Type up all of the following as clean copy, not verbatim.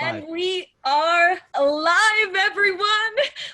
And we are live, everyone.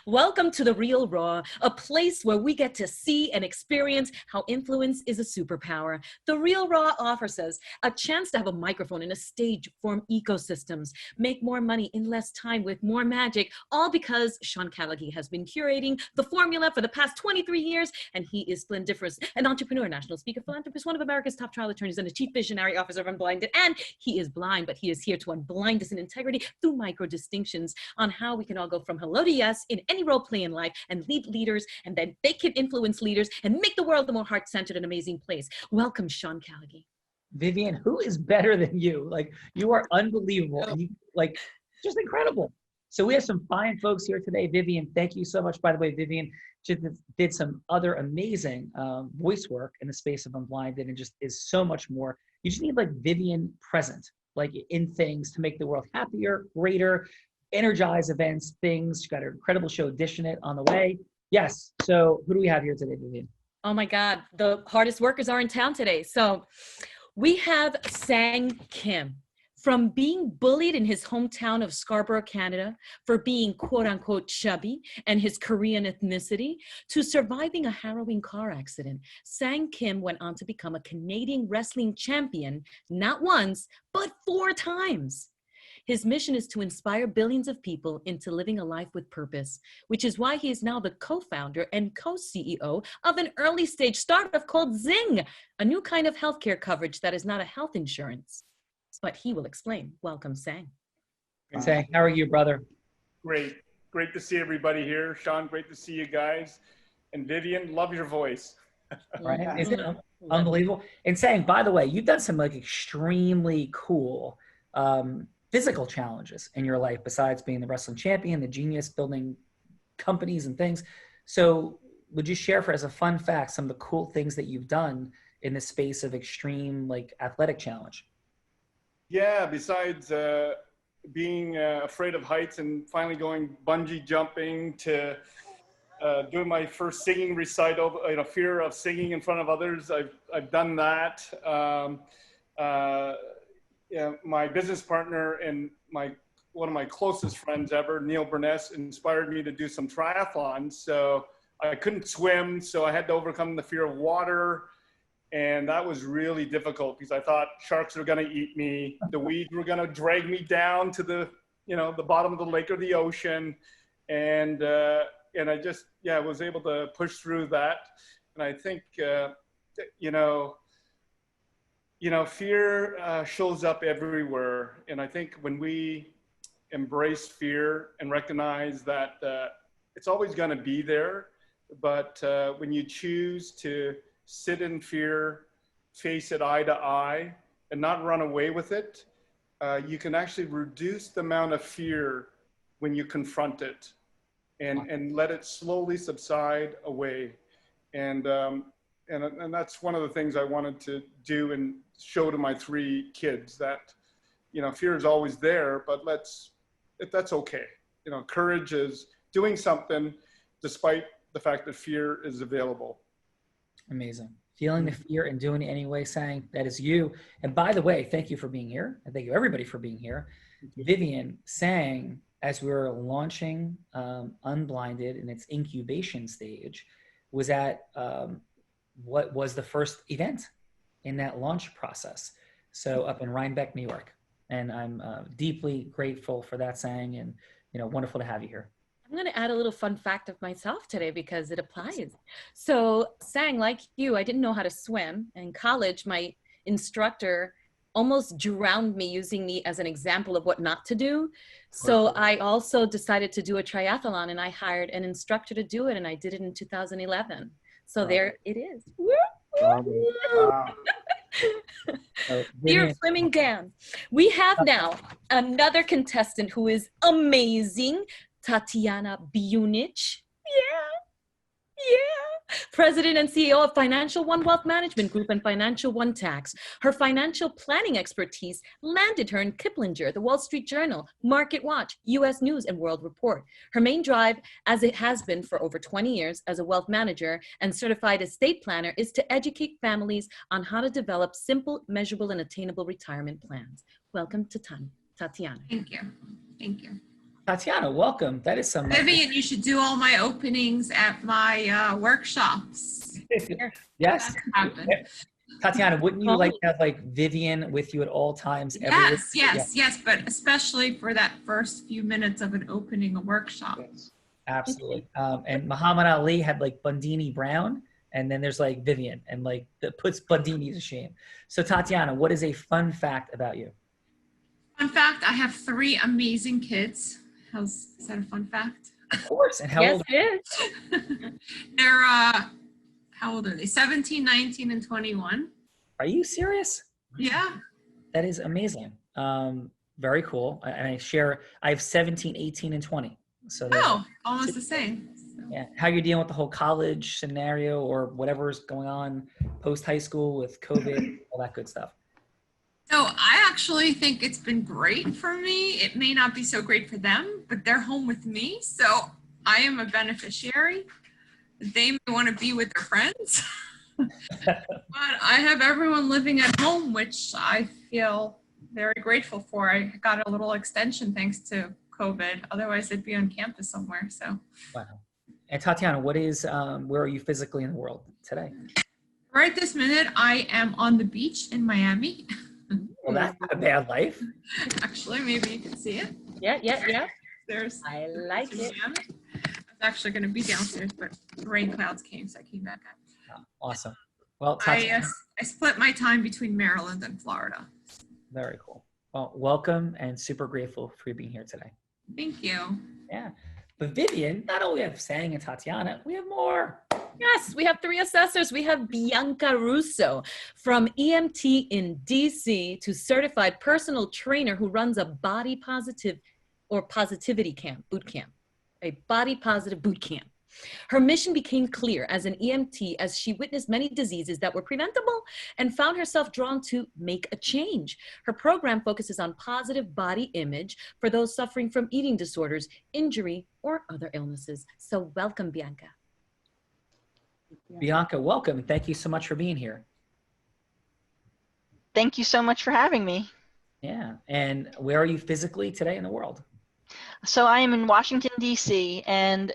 Welcome to The Real Raw, a place where we get to see and experience how influence is a superpower. The Real Raw offers us a chance to have a microphone and a stage, form ecosystems, make more money in less time with more magic, all because Sean Callagy has been curating the formula for the past 23 years, and he is splendiferous, an entrepreneur, national speaker, philanthropist, one of America's top trial attorneys, and the chief visionary officer of Unblinded. And he is blind, but he is here to unblind us in integrity through micro distinctions on how we can all go from hello to yes in any role play in life and lead leaders, and then they can influence leaders and make the world a more heart-centered and amazing place. Welcome, Sean Callagy. Vivian, who is better than you? Like, you are unbelievable. You, like, just incredible. So we have some fine folks here today. Vivian, thank you so much. By the way, Vivian just did some other amazing voice work in the space of Unblinded and just is so much more. You just need like Vivian present, like in things to make the world happier, greater, energize events, things. You got an incredible show, Dishing It, on the way. Yes. So who do we have here today, Vivian? Oh my God, the hardest workers are in town today. So we have Sang Kim. From being bullied in his hometown of Scarborough, Canada, for being quote unquote chubby and his Korean ethnicity, to surviving a harrowing car accident, Sang Kim went on to become a Canadian wrestling champion, not once, but 4 times. His mission is to inspire billions of people into living a life with purpose, which is why he is now the co-founder and co-CEO of an early stage startup called Zing, a new kind of healthcare coverage that is not a health insurance. But he will explain. Welcome, Sang. Sang, how are you, brother? Great. Great to see everybody here. Sean, great to see you guys. And Vivian, love your voice. Right? Isn't it unbelievable? And Sang, by the way, you've done some like extremely cool physical challenges in your life besides being the wrestling champion, the genius, building companies and things. So would you share for as a fun fact some of the cool things that you've done in the space of extreme like athletic challenge? Yeah, besides being afraid of heights and finally going bungee jumping to doing my first singing recital, fear of singing in front of others, I've done that. Yeah, my business partner and one of my closest friends ever, Neil Burness, inspired me to do some triathlons. So I couldn't swim, so I had to overcome the fear of water. And that was really difficult because I thought sharks were going to eat me. The weeds were going to drag me down to the bottom of the lake or the ocean. And I just, was able to push through that. And I think, fear shows up everywhere. And I think when we embrace fear and recognize that it's always going to be there, but when you choose to sit in fear, face it eye to eye, and not run away with it, you can actually reduce the amount of fear when you confront it and let it slowly subside away. And that's one of the things I wanted to do and show to my 3 kids that, fear is always there, but that's okay. Courage is doing something despite the fact that fear is available. Amazing. Feeling the fear and doing it anyway, Sang, that is you. And by the way, thank you for being here. And thank you everybody for being here. Vivian, Sang, as we were launching Unblinded in its incubation stage, was at what was the first event in that launch process. So up in Rhinebeck, New York. And I'm deeply grateful for that, Sang, and wonderful to have you here. I'm going to add a little fun fact of myself today because it applies. So Sang, like you, I didn't know how to swim. In college, my instructor almost drowned me using me as an example of what not to do. So I also decided to do a triathlon and I hired an instructor to do it. And I did it in 2011. So there it is. Wow. Fear of swimming down. We have now another contestant who is amazing. Tatyana Bunich, President and CEO of Financial One Wealth Management Group and Financial One Tax. Her financial planning expertise landed her in Kiplinger, the Wall Street Journal, Market Watch, U.S. News, and World Report. Her main drive, as it has been for over 20 years as a wealth manager and certified estate planner, is to educate families on how to develop simple, measurable, and attainable retirement plans. Welcome to Tatyana. Thank you. Thank you. Tatyana, welcome. That is some. Vivian, you should do all my openings at my workshops. Yes. That happened. Tatyana, wouldn't you like to have like Vivian with you at all times? Yes, but especially for that first few minutes of an opening a workshop. Yes. Absolutely. And Muhammad Ali had like Bundini Brown, and then there's like Vivian, and like that puts Bundini to shame. So Tatyana, what is a fun fact about you? Fun fact, I have 3 amazing kids. Is that a fun fact? Of course. And how Yes, old? it is. They're, how old are they? 17, 19, and 21. Are you serious? Yeah. That is amazing. Very cool. And I have 17, 18, and 20. So Oh, almost the same. So. yeah. How you're dealing with the whole college scenario or whatever's going on post high school with COVID, all that good stuff. So I actually think it's been great for me. It may not be so great for them, but they're home with me. So I am a beneficiary. They may want to be with their friends, but I have everyone living at home, which I feel very grateful for. I got a little extension thanks to COVID. Otherwise, they'd be on campus somewhere. So. Wow. And Tatyana, where are you physically in the world today? Right this minute, I am on the beach in Miami. Well, that's not a bad life. Actually, maybe you can see it. Yeah. There's. I like it. Miami. I was actually going to be downstairs, but the rain clouds came, so I came back up. Awesome. Well, I split my time between Maryland and Florida. Very cool. Well, welcome and super grateful for you being here today. Thank you. Yeah. But Vivian, not only have Sang and Tatyana, we have more. Yes, we have 3 assessors. We have Bianca Russo from EMT in DC to certified personal trainer who runs a body positive or positivity camp, boot camp, a body positive boot camp. Her mission became clear as an EMT as she witnessed many diseases that were preventable and found herself drawn to make a change. Her program focuses on positive body image for those suffering from eating disorders, injury, or other illnesses. So welcome, Bianca. Bianca, welcome. Thank you so much for being here. Thank you so much for having me. Yeah. And where are you physically today in the world? So I am in Washington, D.C., and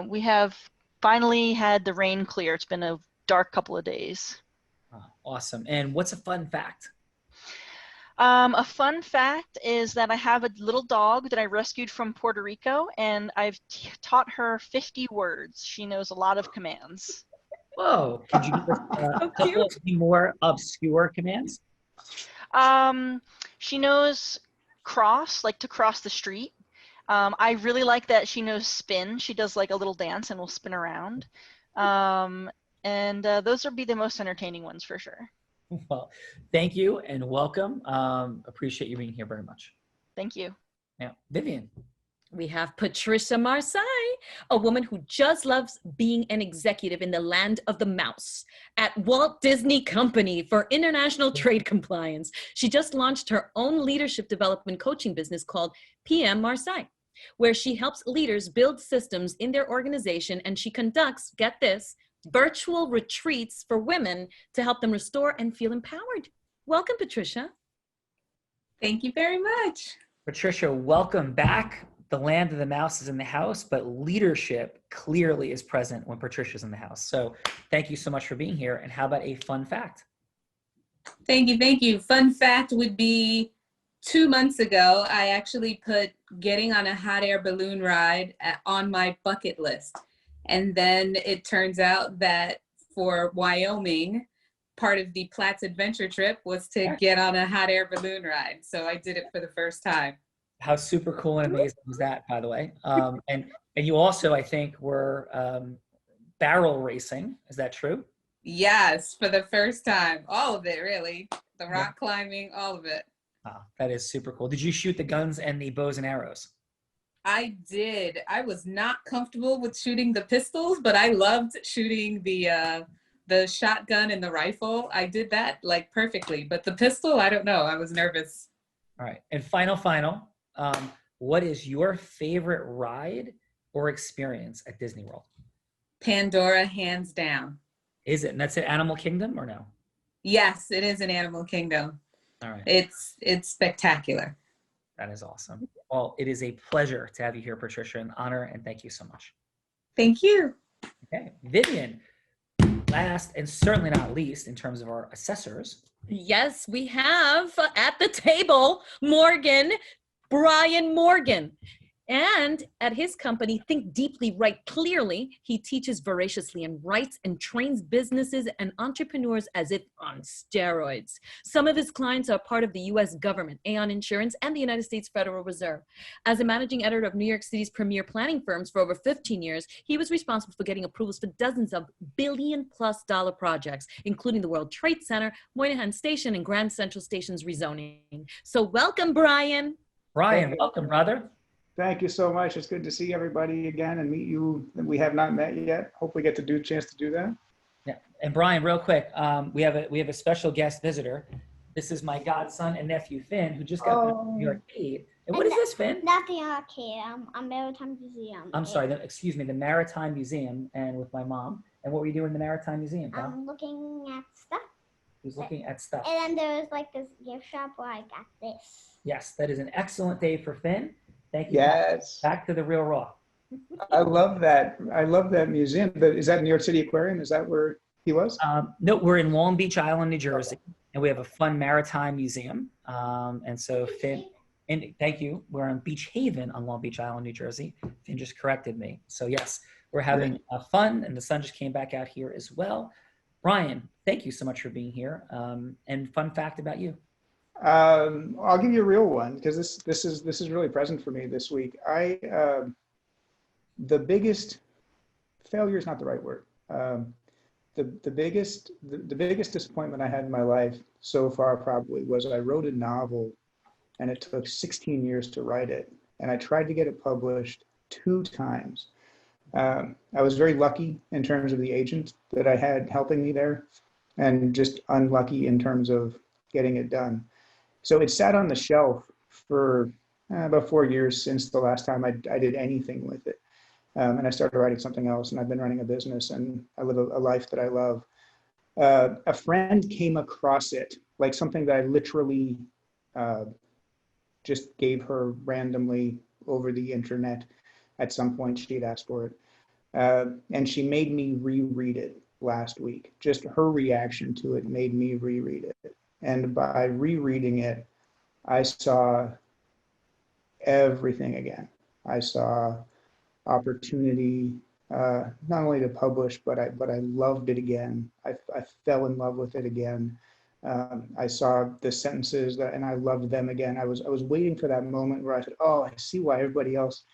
we have finally had the rain clear. It's been a dark couple of days. Oh, awesome. And what's a fun fact? A fun fact is that I have a little dog that I rescued from Puerto Rico, and I've taught her 50 words. She knows a lot of commands. Whoa. Could you give us a couple of more obscure commands? She knows cross, like to cross the street. I really like that she knows spin. She does like a little dance and will spin around. Those would be the most entertaining ones for sure. Well, thank you and welcome. Appreciate you being here very much. Thank you. Yeah, Vivian. We have Patricia Marseille, a woman who just loves being an executive in the land of the mouse at Walt Disney Company for international trade compliance. She just launched her own leadership development coaching business called PM Marseille, where she helps leaders build systems in their organization, and she conducts, get this, virtual retreats for women to help them restore and feel empowered. Welcome, Patricia. Thank you very much. Patricia, welcome back. The land of the mouse is in the house, but leadership clearly is present when Patricia's in the house. So thank you so much for being here. And how about a fun fact? Thank you. Fun fact would be 2 months ago, I actually put getting on a hot air balloon ride on my bucket list. And then it turns out that for Wyoming, part of the Platt's adventure trip was to get on a hot air balloon ride. So I did it for the first time. How super cool and amazing was that, by the way? And you also, I think, were barrel racing. Is that true? Yes, for the first time. All of it, really. The rock climbing, all of it. Oh, that is super cool. Did you shoot the guns and the bows and arrows? I did. I was not comfortable with shooting the pistols, but I loved shooting the shotgun and the rifle. I did that like perfectly, but the pistol, I don't know. I was nervous. All right. And final. What is your favorite ride or experience at Disney World? Pandora, hands down. Is it? And that's at Animal Kingdom or no? Yes, it is an Animal Kingdom. All right. It's spectacular. That is awesome. Well, it is a pleasure to have you here, Patricia, an honor, and thank you so much. Thank you. Okay, Vivian, last and certainly not least in terms of our assessors. Yes, we have at the table Brian Morgan. And at his company, Think Deeply, Write Clearly, he teaches voraciously and writes and trains businesses and entrepreneurs as if on steroids. Some of his clients are part of the U.S. government, Aon Insurance, and the United States Federal Reserve. As a managing editor of New York City's premier planning firms for over 15 years, he was responsible for getting approvals for dozens of billion-plus-dollar projects, including the World Trade Center, Moynihan Station, and Grand Central Station's rezoning. So welcome, Brian. Brian, welcome, brother. Thank you so much. It's good to see everybody again and meet you that we have not met yet. Hopefully get to do a chance to do that. Yeah, and Brian, real quick, we have a special guest visitor. This is my godson and nephew Finn, who just got to New York 8. And what is this, Finn? Not the arcade. Maritime Museum. I'm sorry, excuse me, the Maritime Museum, and with my mom. And what were you doing in the Maritime Museum, pal? I'm looking at stuff. He was looking at stuff. And then there was like this gift shop where I got this. Yes, that is an excellent day for Finn. Thank you. Yes. Back to the Real Raw. I love that. I love that museum. Is that New York City Aquarium? Is that where he was? No, we're in Long Beach Island, New Jersey, and we have a fun maritime museum. And so Finn, and thank you, we're on Beach Haven on Long Beach Island, New Jersey. Finn just corrected me. So yes, we're having fun, and the sun just came back out here as well. Brian, thank you so much for being here. And fun fact about you. I'll give you a real one because this is really present for me this week. The biggest failure is not the right word. The biggest disappointment I had in my life so far probably was I wrote a novel and it took 16 years to write it, and I tried to get it published 2 times. I was very lucky in terms of the agent that I had helping me there, and just unlucky in terms of getting it done. So it sat on the shelf for about 4 years since the last time I did anything with it. And I started writing something else, and I've been running a business, and I live a life that I love. A friend came across it, like something that I literally just gave her randomly over the internet. At some point, she'd asked for it. And she made me reread it last week. Just her reaction to it made me reread it. And by rereading it, I saw everything again. I saw opportunity, not only to publish, but I loved it again. I fell in love with it again. I saw the sentences and I loved them again. I was waiting for that moment where I said, oh, I see why everybody else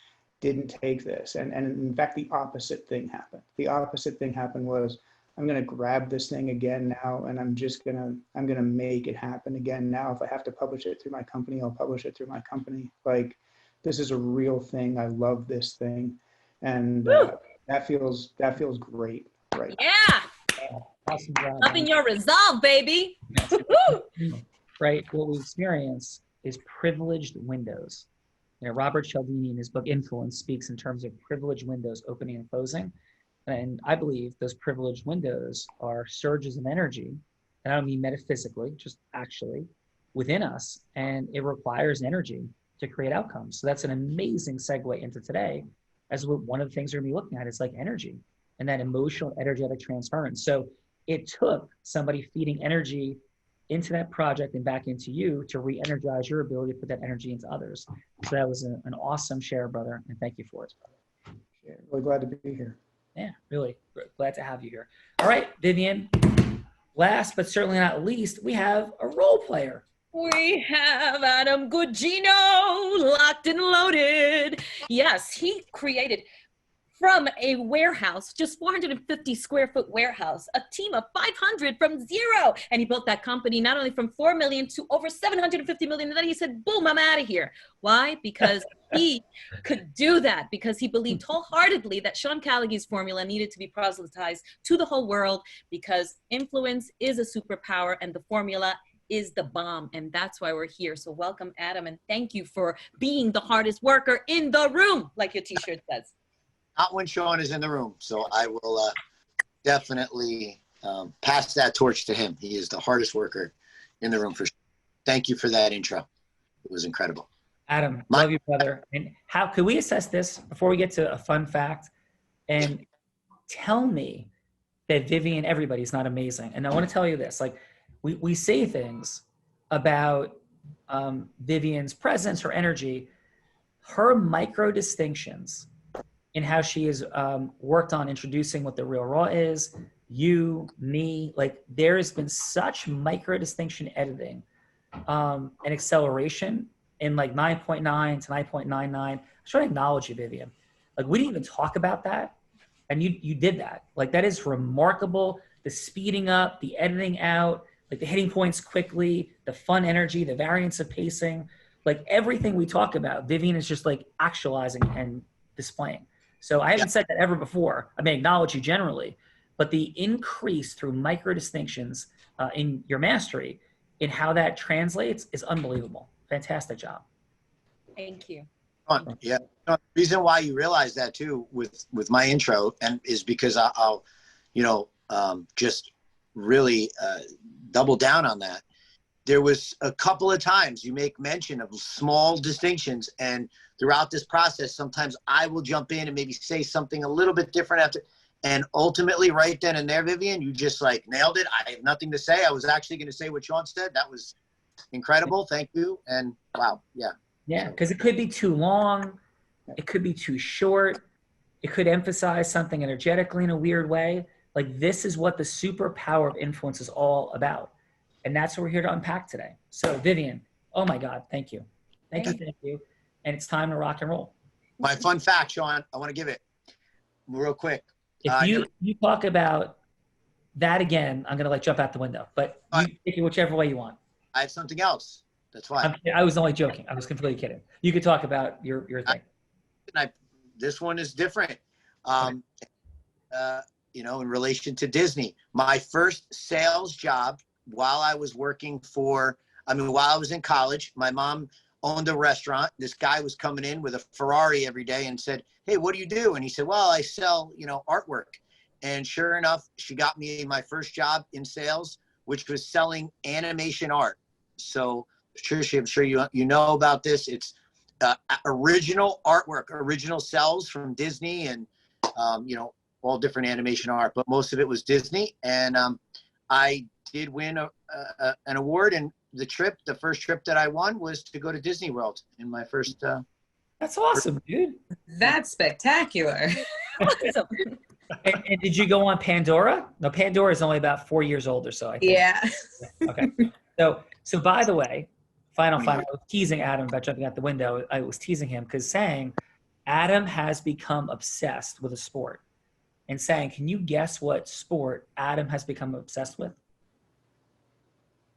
didn't take this. And in fact, the opposite thing happened. The opposite thing happened was, I'm going to grab this thing again now, and I'm going to make it happen again now. If I have to publish it through my company, I'll publish it through my company. Like, this is a real thing. I love this thing. And that feels great right Yeah. now. Awesome job. Loving your resolve, baby. Right. What we experience is privileged windows. You know, Robert Cialdini in his book Influence speaks in terms of privileged windows opening and closing. And I believe those privileged windows are surges of energy. And I don't mean metaphysically, just actually within us. And it requires energy to create outcomes. So that's an amazing segue into today, as one of the things we're going to be looking at is like energy and that emotional, energetic transference. So it took somebody feeding energy into that project and back into you to re-energize your ability to put that energy into others. So that was an awesome share, brother. And thank you for it, brother. Yeah, really glad to be here. Yeah, really glad to have you here. All right, Vivian, last but certainly not least, we have a role player. We have Adam Gugino, locked and loaded. Yes, he created from a warehouse, just 450 square foot warehouse, a team of 500 from zero. And he built that company not only from 4 million to over 750 million. And then he said, boom, I'm out of here. Why? Because he could do that, because he believed wholeheartedly that Sean Callagy's formula needed to be proselytized to the whole world, because influence is a superpower and the formula is the bomb. And that's why we're here. So welcome, Adam. And thank you for being the hardest worker in the room, like your t-shirt says. Not when Sean is in the room. So I will definitely pass that torch to him. He is the hardest worker in the room for sure. Thank you for that intro. It was incredible. Adam, love you, brother. And how could we assess this before we get to a fun fact? And tell me that Vivian, everybody's not amazing. And I want to tell you this, like we say things about Vivian's presence, her energy, her micro distinctions in how she has worked on introducing what the Real Raw is, you, me, like there has been such micro distinction editing and acceleration in like 9.9 to 9.99. I just want to acknowledge you, Vivian. Like we didn't even talk about that. And you did that. Like that is remarkable. The speeding up, the editing out, like the hitting points quickly, the fun energy, the variance of pacing, like everything we talk about, Vivian is just like actualizing and displaying. So I haven't said that ever before. I may acknowledge you generally, but the increase through micro distinctions in your mastery in how that translates is unbelievable. Fantastic job. Thank you. Yeah. The reason why you realize that too with my intro and is because I'll just really double down on that. There was a couple of times you make mention of small distinctions, and throughout this process, sometimes I will jump in and maybe say something a little bit different after. And ultimately, right then and there, Vivian, you just like nailed it. I have nothing to say. I was actually going to say what Sean said. That was incredible. Thank you. And wow, yeah. Yeah, because it could be too long. It could be too short. It could emphasize something energetically in a weird way. Like this is what the superpower of influence is all about. And that's what we're here to unpack today. So Vivian, oh my God, thank you. Thank you. And it's time to rock and roll. My fun fact, Sean, I want to give it real quick. If you talk about that again, I'm going to jump out the window, but you take it whichever way you want. I have something else. That's why. I was only joking. I was completely kidding. You could talk about your thing. This one is different. In relation to Disney, my first sales job while I was while I was in college, my mom owned a restaurant. This guy was coming in with a Ferrari every day and said, "Hey, what do you do?" And he said, "Well, I sell, artwork." And sure enough, she got me my first job in sales, which was selling animation art. So Patricia, I'm sure you know about this. It's original artwork, original cells from Disney and, all different animation art, but most of it was Disney. And I did win an award, and the first trip that I won was to go to Disney World in my first. That's awesome, dude. That's spectacular. And did you go on Pandora? No, Pandora is only about 4 years old or so, I think. Yeah. Okay. So by the way, final, I was teasing Adam about jumping out the window. I was teasing him because saying Adam has become obsessed with a sport. And saying, can you guess what sport Adam has become obsessed with?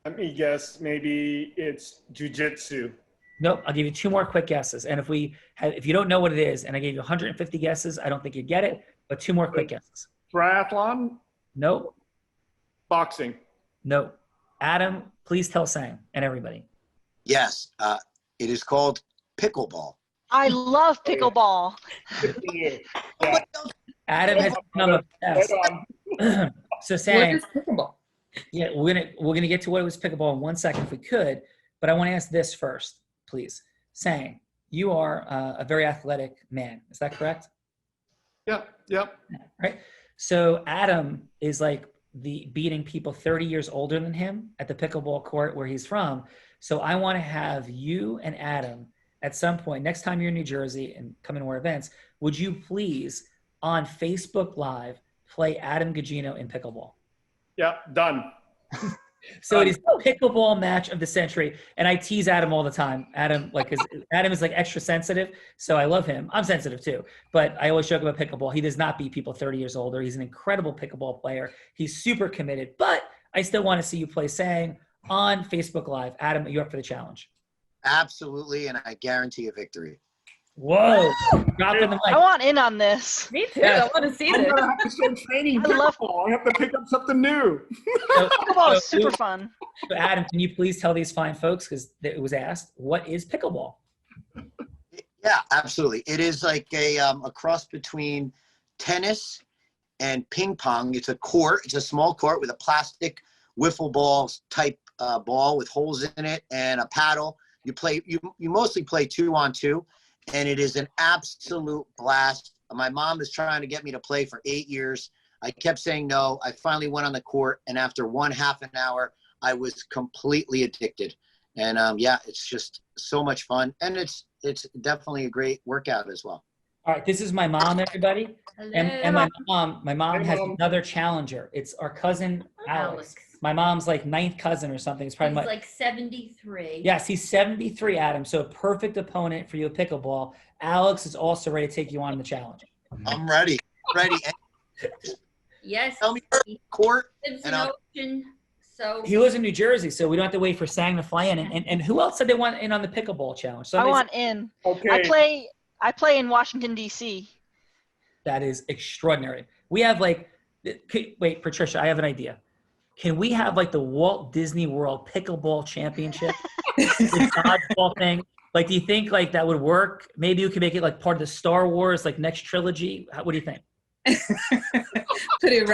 Let me guess. Maybe it's jujitsu. Nope. I'll give you 2 more quick guesses. And if you don't know what it is, and I gave you 150 guesses, I don't think you'd get it. But 2 more quick guesses. Triathlon? Nope. Boxing? Nope. Adam, please tell Sang and everybody. Yes. It is called pickleball. I love pickleball. Adam has become obsessed. So Sang, What is pickleball? yeah, we're gonna get to what it was pickleball in 1 second if we could, but I want to ask this first, please. Sang, you are a very athletic man. Is that correct? Yep. Right. So Adam is like beating people 30 years older than him at the pickleball court where he's from. So I want to have you and Adam at some point, next time you're in New Jersey and come in our events, would you please on Facebook Live play Adam Gugino in pickleball? Yep, done. So it is the pickleball match of the century. And I tease Adam all the time. Adam, Adam is extra sensitive. So I love him. I'm sensitive too. But I always joke about pickleball. He does not beat people 30 years older. He's an incredible pickleball player. He's super committed. But I still want to see you play Sang on Facebook Live. Adam, are you up for the challenge? Absolutely. And I guarantee a victory. Whoa. Dropping the mic. I want in on this. Me too. I want to see I'm this. gonna have to start training I love- pickleball. I have to pick up something new. Pickleball is super fun. So Adam, can you please tell these fine folks, because it was asked, what is pickleball? Yeah, absolutely. It is like a cross between tennis and ping pong. It's a court. It's a small court with a plastic wiffle ball type ball with holes in it and a paddle. you mostly play 2-on-2, and it is an absolute blast. My mom is trying to get me to play for 8 years. I kept saying no. I finally went on the court, and after one half an hour, I was completely addicted. And yeah, it's just so much fun, and it's definitely a great workout as well. All right, this is my mom, everybody. And my mom has another challenger. It's our cousin Alex. My mom's like 9th cousin or something. It's probably He's like 73. Yes, he's 73, Adam. So a perfect opponent for you at pickleball. Alex is also ready to take you on the challenge. I'm ready. Ready. Yes. Tell me court. Lives in Ocean, so he lives in New Jersey, so we don't have to wait for Sang to fly in. And who else said they want in on the pickleball challenge? I want in. Okay. I play in Washington, D.C. That is extraordinary. We have like, wait, Patricia, I have an idea. Can we have like the Walt Disney World Pickleball Championship? The dodgeball thing? Like, do you think like that would work? Maybe you could make it like part of the Star Wars, like next trilogy. What do you think? Put it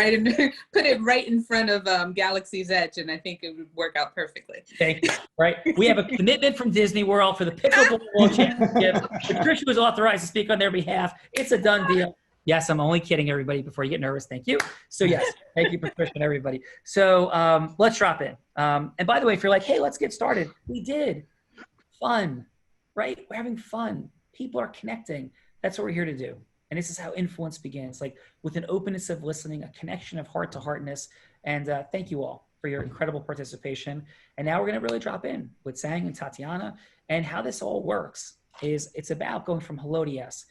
right in front of Galaxy's Edge, and I think it would work out perfectly. Thank you. Right, we have a commitment from Disney World for the Pickleball World Championship. Patricia was authorized to speak on their behalf. It's a done deal. Yes, I'm only kidding, everybody. Before you get nervous, thank you. So yes, thank you, Patricia, and everybody. So let's drop in. And by the way, if you're like, hey, let's get started, we did fun, right? We're having fun. People are connecting. That's what we're here to do. And this is how influence begins, like with an openness of listening, a connection of heart to heartness. And thank you all for your incredible participation. And now we're going to really drop in with Sang and Tatyana. And how this all works is it's about going from hello to yes.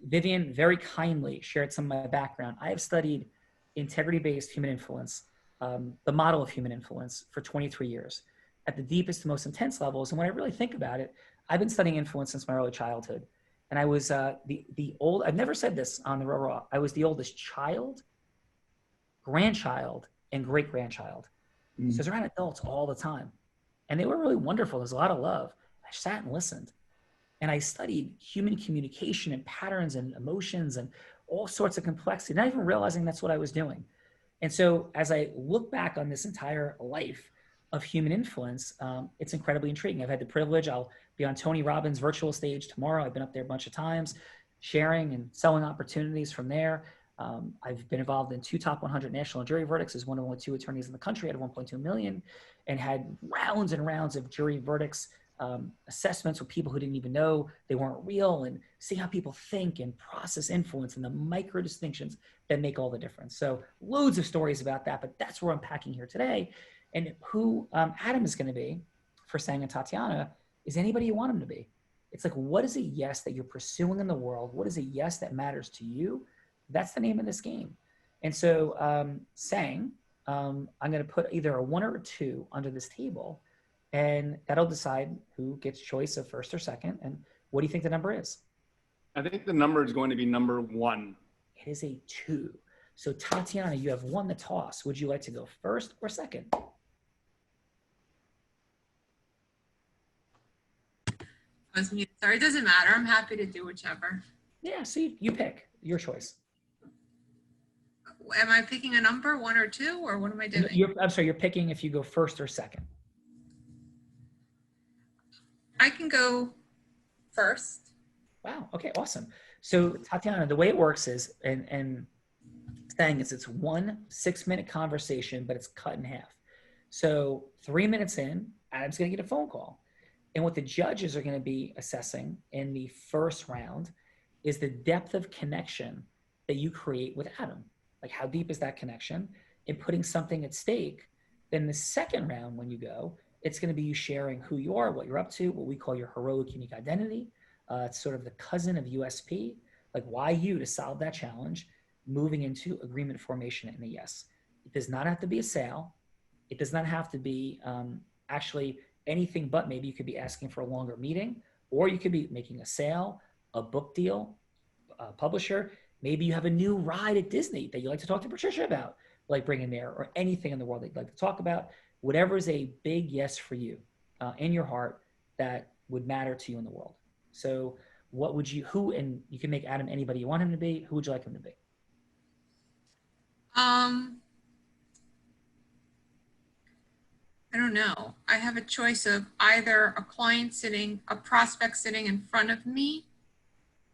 Vivian very kindly shared some of my background. I have studied integrity-based human influence, the model of human influence, for 23 years at the deepest, most intense levels. And when I really think about it, I've been studying influence since my early childhood. And I was I've never said this on the Raw. I was the oldest child, grandchild, and great-grandchild. So I was around adults all the time. And they were really wonderful. There's a lot of love. I sat and listened. And I studied human communication and patterns and emotions and all sorts of complexity, not even realizing that's what I was doing. And so as I look back on this entire life of human influence, it's incredibly intriguing. I've had the privilege, I'll be on Tony Robbins' virtual stage tomorrow. I've been up there a bunch of times, sharing and selling opportunities from there. I've been involved in 2 top 100 national jury verdicts as one of only 2 attorneys in the country out of 1.2 million, and had rounds and rounds of jury verdicts, assessments with people who didn't even know they weren't real, and see how people think and process influence and the micro distinctions that make all the difference. So loads of stories about that, but that's where I'm packing here today. And who Adam is going to be for Sang and Tatyana is anybody you want him to be. It's like, what is a yes that you're pursuing in the world? What is a yes that matters to you? That's the name of this game. And so Sang, I'm going to put either a 1 or a 2 under this table, and that'll decide who gets choice of first or second. And what do you think the number is? I think the number is going to be number 1. It is a 2. So Tatyana, you have won the toss. Would you like to go first or second? Sorry, it doesn't matter. I'm happy to do whichever. Yeah, see, you pick your choice. Am I picking a number, 1 or 2, or what am I doing? I'm sorry, you're picking if you go first or second. I can go first. Wow. Okay. Awesome. So Tatyana, the way it works is, and saying is, it's 1 6-minute conversation, but it's cut in half. So 3 minutes in, Adam's going to get a phone call. And what the judges are going to be assessing in the first round is the depth of connection that you create with Adam. Like, how deep is that connection? And putting something at stake. Then the second round, when you go, it's going to be you sharing who you are, what you're up to, what we call your heroic unique identity. It's sort of the cousin of USP, like why you to solve that challenge, moving into agreement formation and a yes. It does not have to be a sale. It does not have to be actually anything but maybe you could be asking for a longer meeting, or you could be making a sale, a book deal, a publisher. Maybe you have a new ride at Disney that you like to talk to Patricia about, like bringing there, or anything in the world that you'd like to talk about. Whatever is a big yes for you in your heart that would matter to you in the world. So what would you, and you can make Adam anybody you want him to be. Who would you like him to be? I don't know. I have a choice of either a prospect sitting in front of me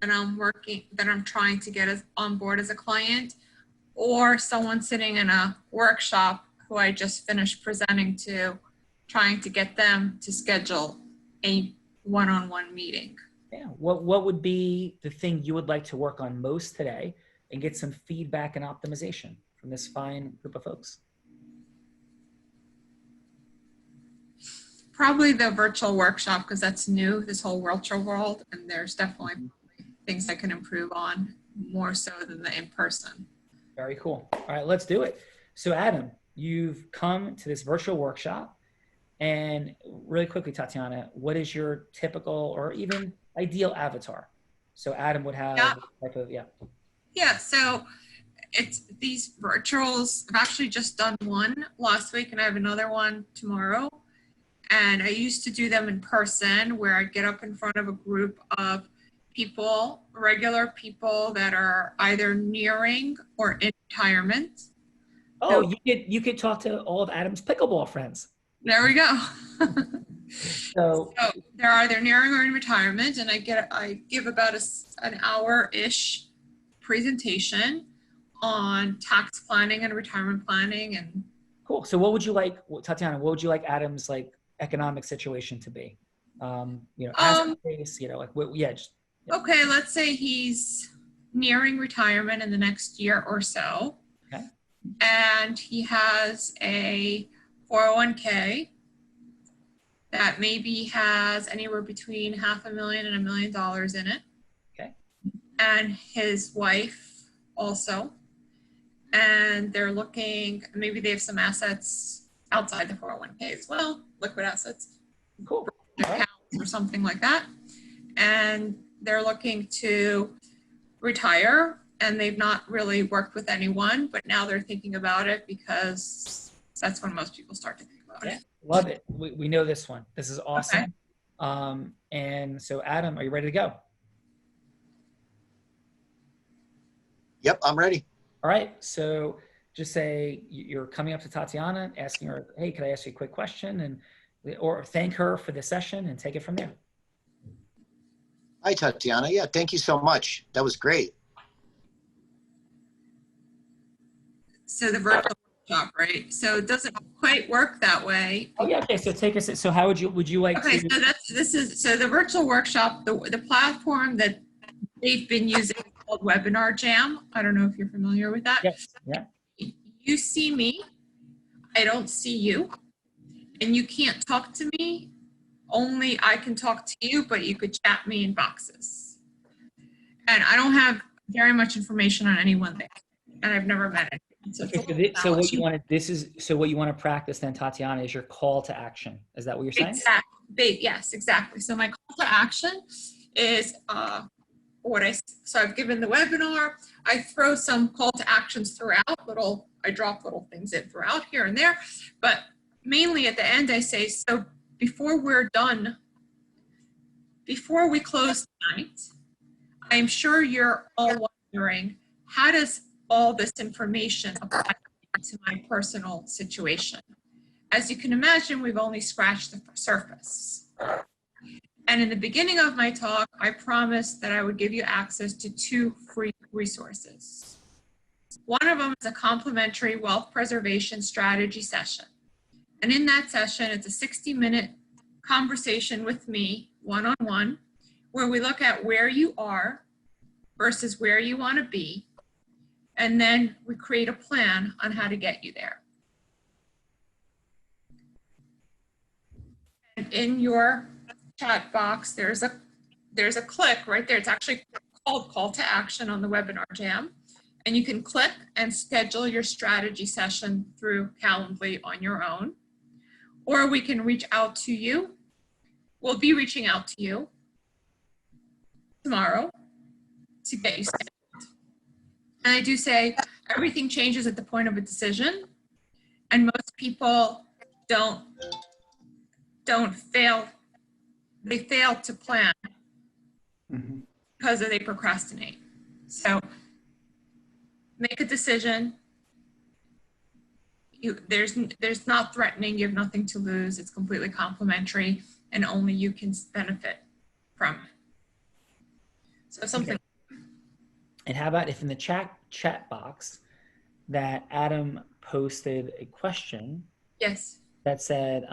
that I'm trying to get on board as a client, or someone sitting in a workshop who I just finished presenting to, trying to get them to schedule a one-on-one meeting. Yeah. What would be the thing you would like to work on most today and get some feedback and optimization from this fine group of folks? Probably the virtual workshop, because that's new, this whole virtual world, and there's definitely things I can improve on more so than the in-person. Very cool. All right, let's do it. So Adam, you've come to this virtual workshop, and really quickly, Tatyana, what is your typical or even ideal avatar? So Adam would have type of, Yeah, so it's these virtuals. I've actually just done one last week, and I have another one tomorrow. And I used to do them in person, where I get up in front of a group of people, regular people that are either nearing or in retirement. Oh, so, you could talk to all of Adam's pickleball friends. There we go. So they're either nearing or in retirement, and I give about an hour-ish presentation on tax planning and retirement planning. And cool. So what would you like, Tatyana? What would you like Adam's economic situation to be? Okay, let's say he's nearing retirement in the next year or so. Okay. And he has a 401k that maybe has anywhere between $500,000 and $1 million in it. Okay. And his wife also. And they're looking, maybe they have some assets outside the 401k as well, liquid assets. Cool. Accounts or something like that. And they're looking to retire, and they've not really worked with anyone, but now they're thinking about it because that's when most people start to think about it. Love it. We know this one. This is awesome. Okay. And so Adam, are you ready to go? Yep, I'm ready. All right. So just say you're coming up to Tatyana, asking her, hey, can I ask you a quick question? Or thank her for the session and take it from there. Hi, Tatyana. Yeah, thank you so much. That was great. So the virtual workshop, right? So it doesn't quite work that way. Oh yeah. Okay. So take us. So how would you like? Okay. To... So the virtual workshop, the platform that they've been using is called Webinar Jam. I don't know if you're familiar with that. Yes. Yeah. You see me. I don't see you, and you can't talk to me. Only I can talk to you, but you could chat me in boxes. And I don't have very much information on anyone there, and I've never met anyone. So what you want to practice then, Tatyana, is your call to action. Is that what you're saying? Exactly. Yes, exactly. So my call to action is so I've given the webinar. I throw some call to actions throughout. I drop little things in throughout here and there, but mainly at the end I say, so before we're done, before we close tonight, I'm sure you're all wondering, how does all this information apply to my personal situation? As you can imagine, we've only scratched the surface. And in the beginning of my talk, I promised that I would give you access to 2 free resources. One of them is a complimentary wealth preservation strategy session. And in that session, it's a 60-minute conversation with me, one-on-one, where we look at where you are versus where you want to be. And then we create a plan on how to get you there. And in your chat box, there's a click right there. It's actually called Call to Action on the Webinar Jam. And you can click and schedule your strategy session through Calendly on your own. Or we can reach out to you. We'll be reaching out to you tomorrow to get you scheduled. And I do say everything changes at the point of a decision, and most people they fail to plan because they procrastinate. So make a decision. There's not threatening. You have nothing to lose. It's completely complimentary, and only you can benefit from it. So something. Okay. And how about if in the chat box that Adam posted a question? Yes. That said,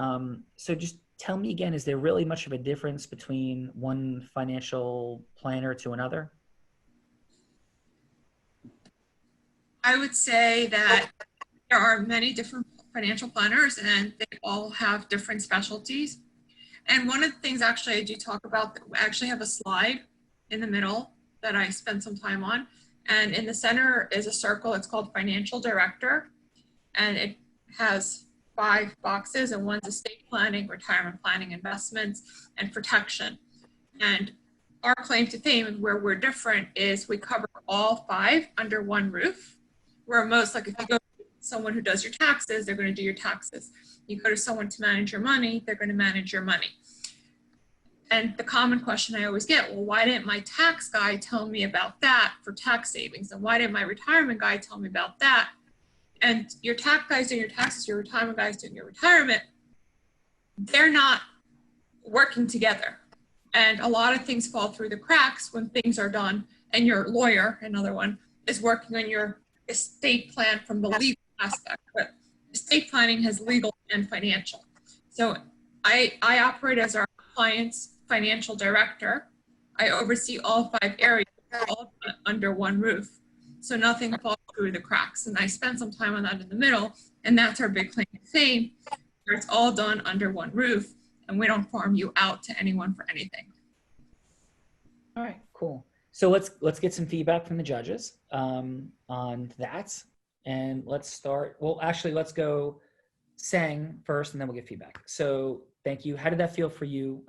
so just tell me again, is there really much of a difference between one financial planner to another? I would say that there are many different financial planners and they all have different specialties. And one of the things actually I do talk about, I actually have a slide in the middle that I spent some time on. And in the center is a circle. It's called Financial Director. And it has 5 boxes, and one's estate planning, retirement planning, investments, and protection. And our claim to fame and where we're different is we cover all 5 under one roof. Where most, like if you go to someone who does your taxes, they're going to do your taxes. You go to someone to manage your money, they're going to manage your money. And the common question I always get, well, why didn't my tax guy tell me about that for tax savings? And why didn't my retirement guy tell me about that? And your tax guy's doing your taxes, your retirement guy's doing your retirement. They're not working together. And a lot of things fall through the cracks when things are done. And your lawyer, another one, is working on your estate plan from the legal aspect. But estate planning has legal and financial. So I operate as our client's financial director. I oversee all 5 areas, all under one roof. So nothing falls through the cracks. And I spent some time on that in the middle. And that's our big claim to fame, where it's all done under one roof. And we don't farm you out to anyone for anything. All right, cool. So let's get some feedback from the judges on that. And let's start, well, actually, let's go Sang first, and then we'll get feedback. So thank you. How did that feel for you,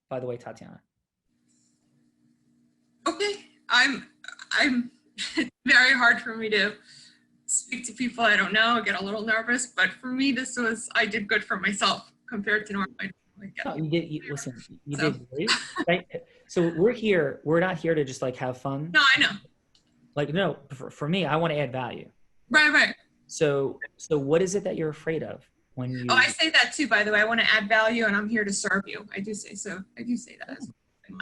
by the way, Tatyana? Okay, I'm it's very hard for me to speak to people I don't know. I get a little nervous, but for me, I did good for myself compared to normally. No, you did. Listen, you did great. Right? So we're not here to just like have fun. No, I know. Like, no, for me, I want to add value. Right. So what is it that you're afraid of when you? Oh, I say that too, by the way. I want to add value, and I'm here to serve you. I do say so. I do say that.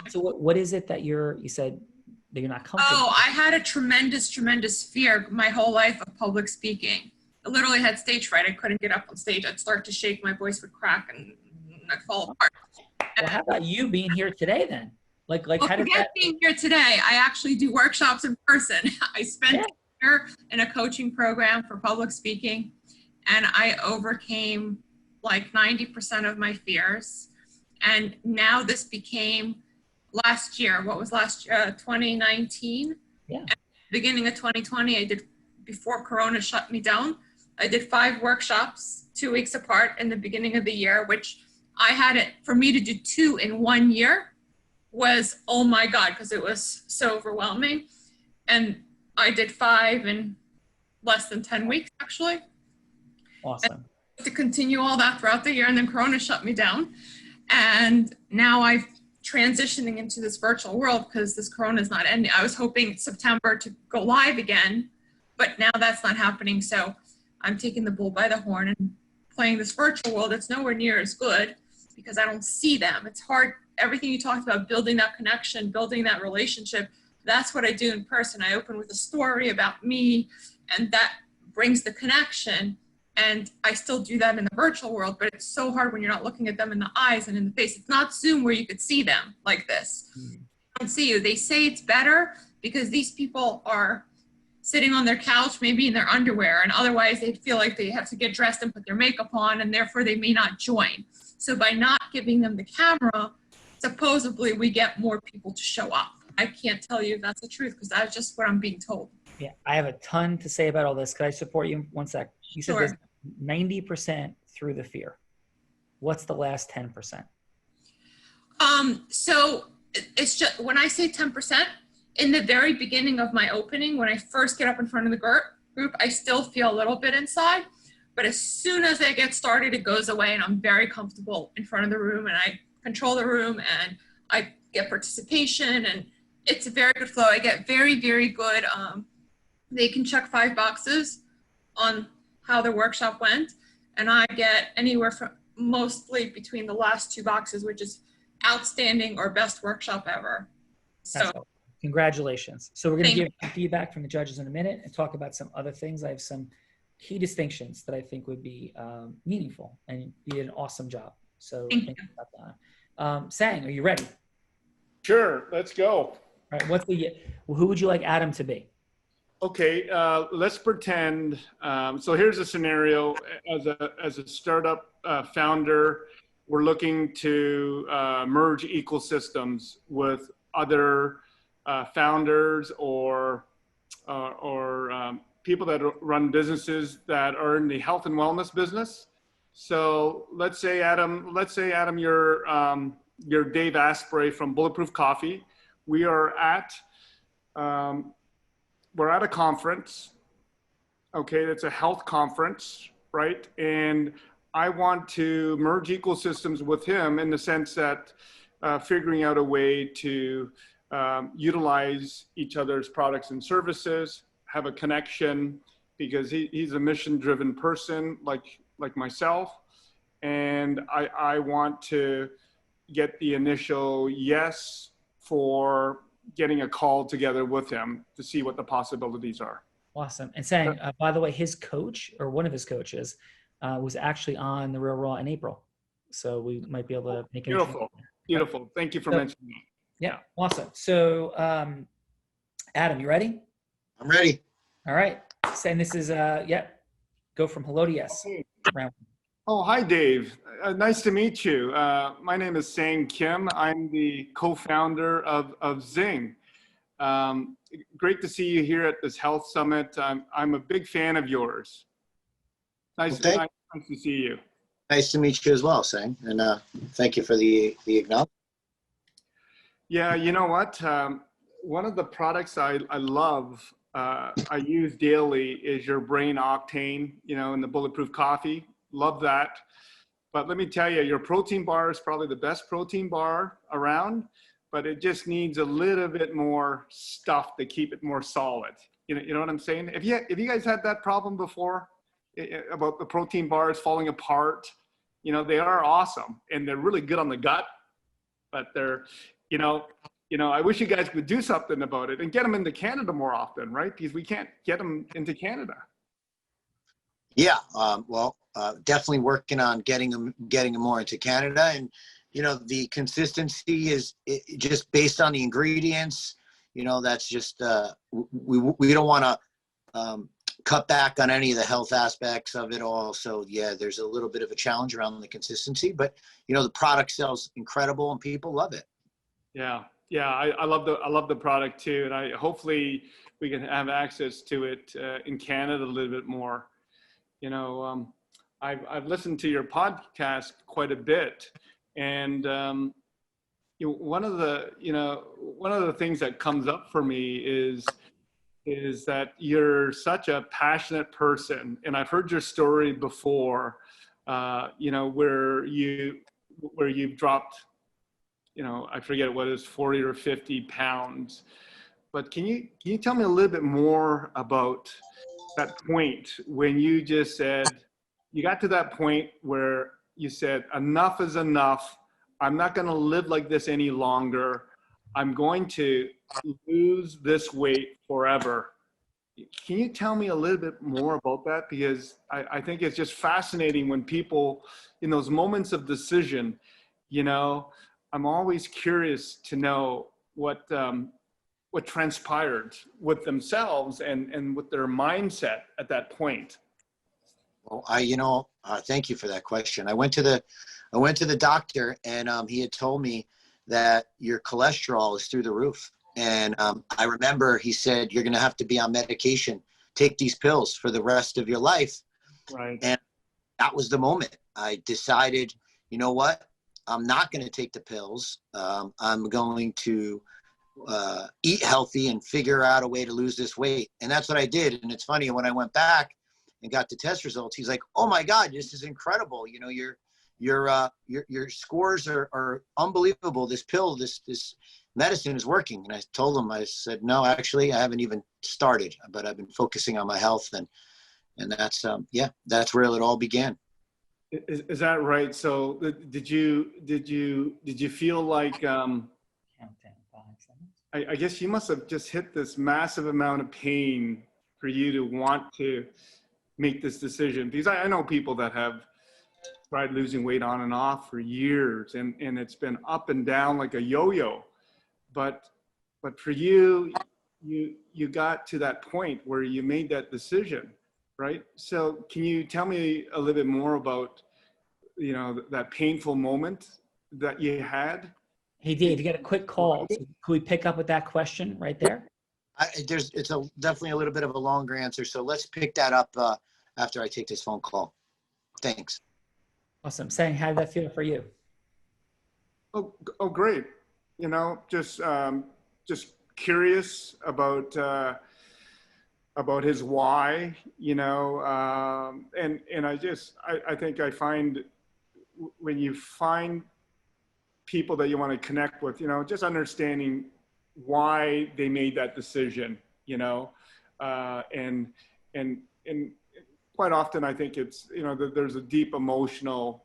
So what is it that you said that you're not comfortable? Oh, I had a tremendous fear my whole life of public speaking. I literally had stage fright. I couldn't get up on stage. I'd start to shake. My voice would crack, and I'd fall apart. Well, how about you being here today then? Like how did that? Being here today, I actually do workshops in person. I spent a year in a coaching program for public speaking, and I overcame like 90% of my fears. And now this became last year. What was last year? 2019. Yeah. At the beginning of 2020, I did, before Corona shut me down, I did 5 workshops 2 weeks apart in the beginning of the year, which I had it, for me to do 2 in 1 year was, oh my God, because it was so overwhelming. And I did 5 in less than 10 weeks, actually. Awesome. And to continue all that throughout the year, and then Corona shut me down. And now I'm transitioning into this virtual world because this Corona is not ending. I was hoping September to go live again, but now that's not happening. So I'm taking the bull by the horn and playing this virtual world. It's nowhere near as good because I don't see them. It's hard. Everything you talked about, building that connection, building that relationship, that's what I do in person. I open with a story about me, and that brings the connection. And I still do that in the virtual world, but it's so hard when you're not looking at them in the eyes and in the face. It's not Zoom where you could see them like this. They don't see you. They say it's better because these people are sitting on their couch, maybe in their underwear, and otherwise they feel like they have to get dressed and put their makeup on, and therefore they may not join. So by not giving them the camera, supposedly we get more people to show up. I can't tell you if that's the truth because that's just what I'm being told. Yeah, I have a ton to say about all this. Could I support you 1 sec? You said there's 90% through the fear. What's the last 10%? So it's just, when I say 10%, in the very beginning of my opening, when I first get up in front of the group, I still feel a little bit inside. But as soon as I get started, it goes away, and I'm very comfortable in front of the room, and I control the room, and I get participation, and it's a very good flow. I get very, very good. They can check 5 boxes on how the workshop went. And I get anywhere from mostly between the last 2 boxes, which is outstanding or best workshop ever. So That's helpful. Congratulations. So we're going to Thank give feedback from the judges in a minute and talk about some other things. I have some key distinctions that I think would be meaningful, and you did an awesome job. So Thank thank you about that. Sang, are you ready? Sure, let's go. All right. Who would you like Adam to be? Okay, let's pretend. So here's a scenario. As a startup founder, we're looking to merge ecosystems with other founders or people that run businesses that are in the health and wellness business. So let's say Adam, you're Dave Asprey from Bulletproof Coffee. We're at a conference. Okay, that's a health conference, right? And I want to merge ecosystems with him in the sense that figuring out a way to utilize each other's products and services, have a connection, because he's a mission-driven person like myself, and I want to get the initial yes for getting a call together with him to see what the possibilities are. Awesome. And Sang, by the way, his coach or one of his coaches was actually on The Real Raw in April, so we might be able to make it Beautiful. Thank you for mentioning that. Yeah, awesome. So, Adam, you ready? I'm ready. All right. And this is, go from hello to yes. Okay. Round. Oh, hi, Dave. Nice to meet you. My name is Sang Kim. I'm the co-founder of Zing. Great to see you here at this health summit. I'm a big fan of yours. Nice to see you. Nice to meet you as well, Sang. And thank you for the acknowledgement. Yeah, you know what? One of the products I love, I use daily is your Brain Octane, in the Bulletproof Coffee. Love that. But let me tell you, your protein bar is probably the best protein bar around, but it just needs a little bit more stuff to keep it more solid. You know what I'm saying? If you guys had that problem before about the protein bars falling apart, they are awesome and they're really good on the gut, but they're, I wish you guys would do something about it and get them into Canada more often, right? Because we can't get them into Canada. Yeah, definitely working on getting them more into Canada, and the consistency is just based on the ingredients. That's just we don't want to cut back on any of the health aspects of it all. So yeah, there's a little bit of a challenge around the consistency, but the product sells incredible and people love it. Yeah, I love the product too, and hopefully we can have access to it in Canada a little bit more. I've listened to your podcast quite a bit, and one of the things that comes up for me is that you're such a passionate person, and I've heard your story before, where you've dropped, I forget what it is, 40 or 50 pounds. But can you tell me a little bit more about that point when you just said, you got to that point where you said, enough is enough. I'm not going to live like this any longer. I'm going to lose this weight forever. Can you tell me a little bit more about that? Because I think it's just fascinating when people, in those moments of decision, I'm always curious to know what transpired with themselves and with their mindset at that point. Well, thank you for that question. I went to the doctor, and he had told me that your cholesterol is through the roof. And I remember he said, you're going to have to be on medication, take these pills for the rest of your life. Right. And that was the moment I decided, you know what? I'm not going to take the pills. I'm going to eat healthy and figure out a way to lose this weight. And that's what I did. And it's funny, when I went back and got the test results, he's like, oh my God, this is incredible. Your scores are unbelievable. This pill, this medicine is working. And I told him, I said, no, actually I haven't even started, but I've been focusing on my health. And And that's, yeah, that's where it all began. Is that right? So did you feel like, Count down 5 seconds. I guess you must have just hit this massive amount of pain for you to want to make this decision? Because I know people that have tried losing weight on and off for years, and it's been up and down like a yo-yo. But for you, you got to that point where you made that decision, right? So can you tell me a little bit more about, you know, that painful moment that you had? Hey, Dave, you got a quick call. So could we pick up with that question right there? It's definitely a little bit of a longer answer. So let's pick that up after I take this phone call. Thanks. Awesome. Sang, how did that feel for you? Oh, great. You know, just curious about his why, you know, and I think I find when you find people that you want to connect with, you know, just understanding why they made that decision, you know, and quite often I think it's, you know, there's a deep emotional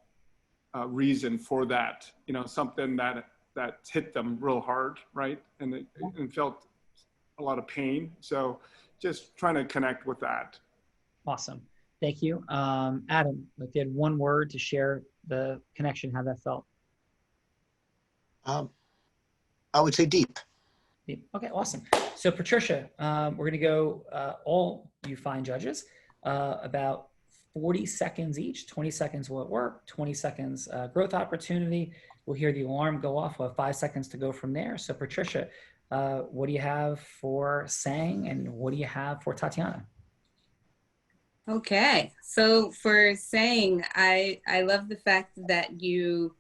reason for that, you know, something that hit them real hard, right? And felt a lot of pain. So just trying to connect with that. Awesome. Thank you. Adam, if you had one word to share the connection, how that felt. I would say deep. Deep. Okay, awesome. So Patricia, we're gonna go, all you fine judges, about 40 seconds each. 20 seconds will it work, 20 seconds growth opportunity. We'll hear the alarm go off. We'll have 5 seconds to go from there. So Patricia, what do you have for Sang and what do you have for Tatyana? Okay, so for Sang, I love the fact that you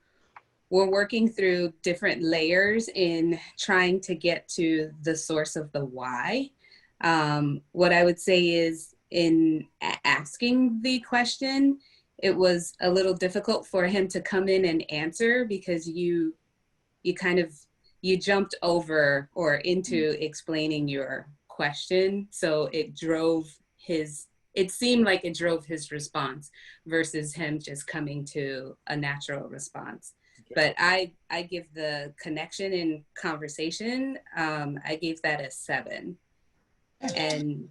were working through different layers in trying to get to the source of the why. What I would say is in asking the question, it was a little difficult for him to come in and answer because you jumped over or into explaining your question. So it seemed like it drove his response versus him just coming to a natural response. But I give the connection and conversation, I gave that a 7. And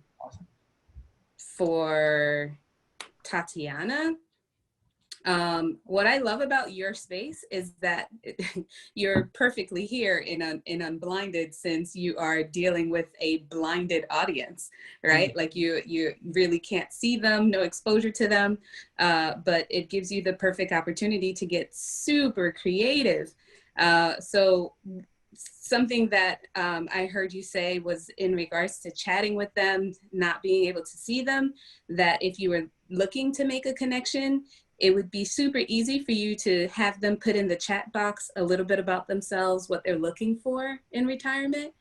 for Tatyana, what I love about your space is that you're perfectly here in Unblinded, since you are dealing with a blinded audience, right? Mm-hmm. Like you really can't see them, no exposure to them, but it gives you the perfect opportunity to get super creative. So something that I heard you say was in regards to chatting with them, not being able to see them, that if you were looking to make a connection, it would be super easy for you to have them put in the chat box a little bit about themselves, what they're looking for in retirement,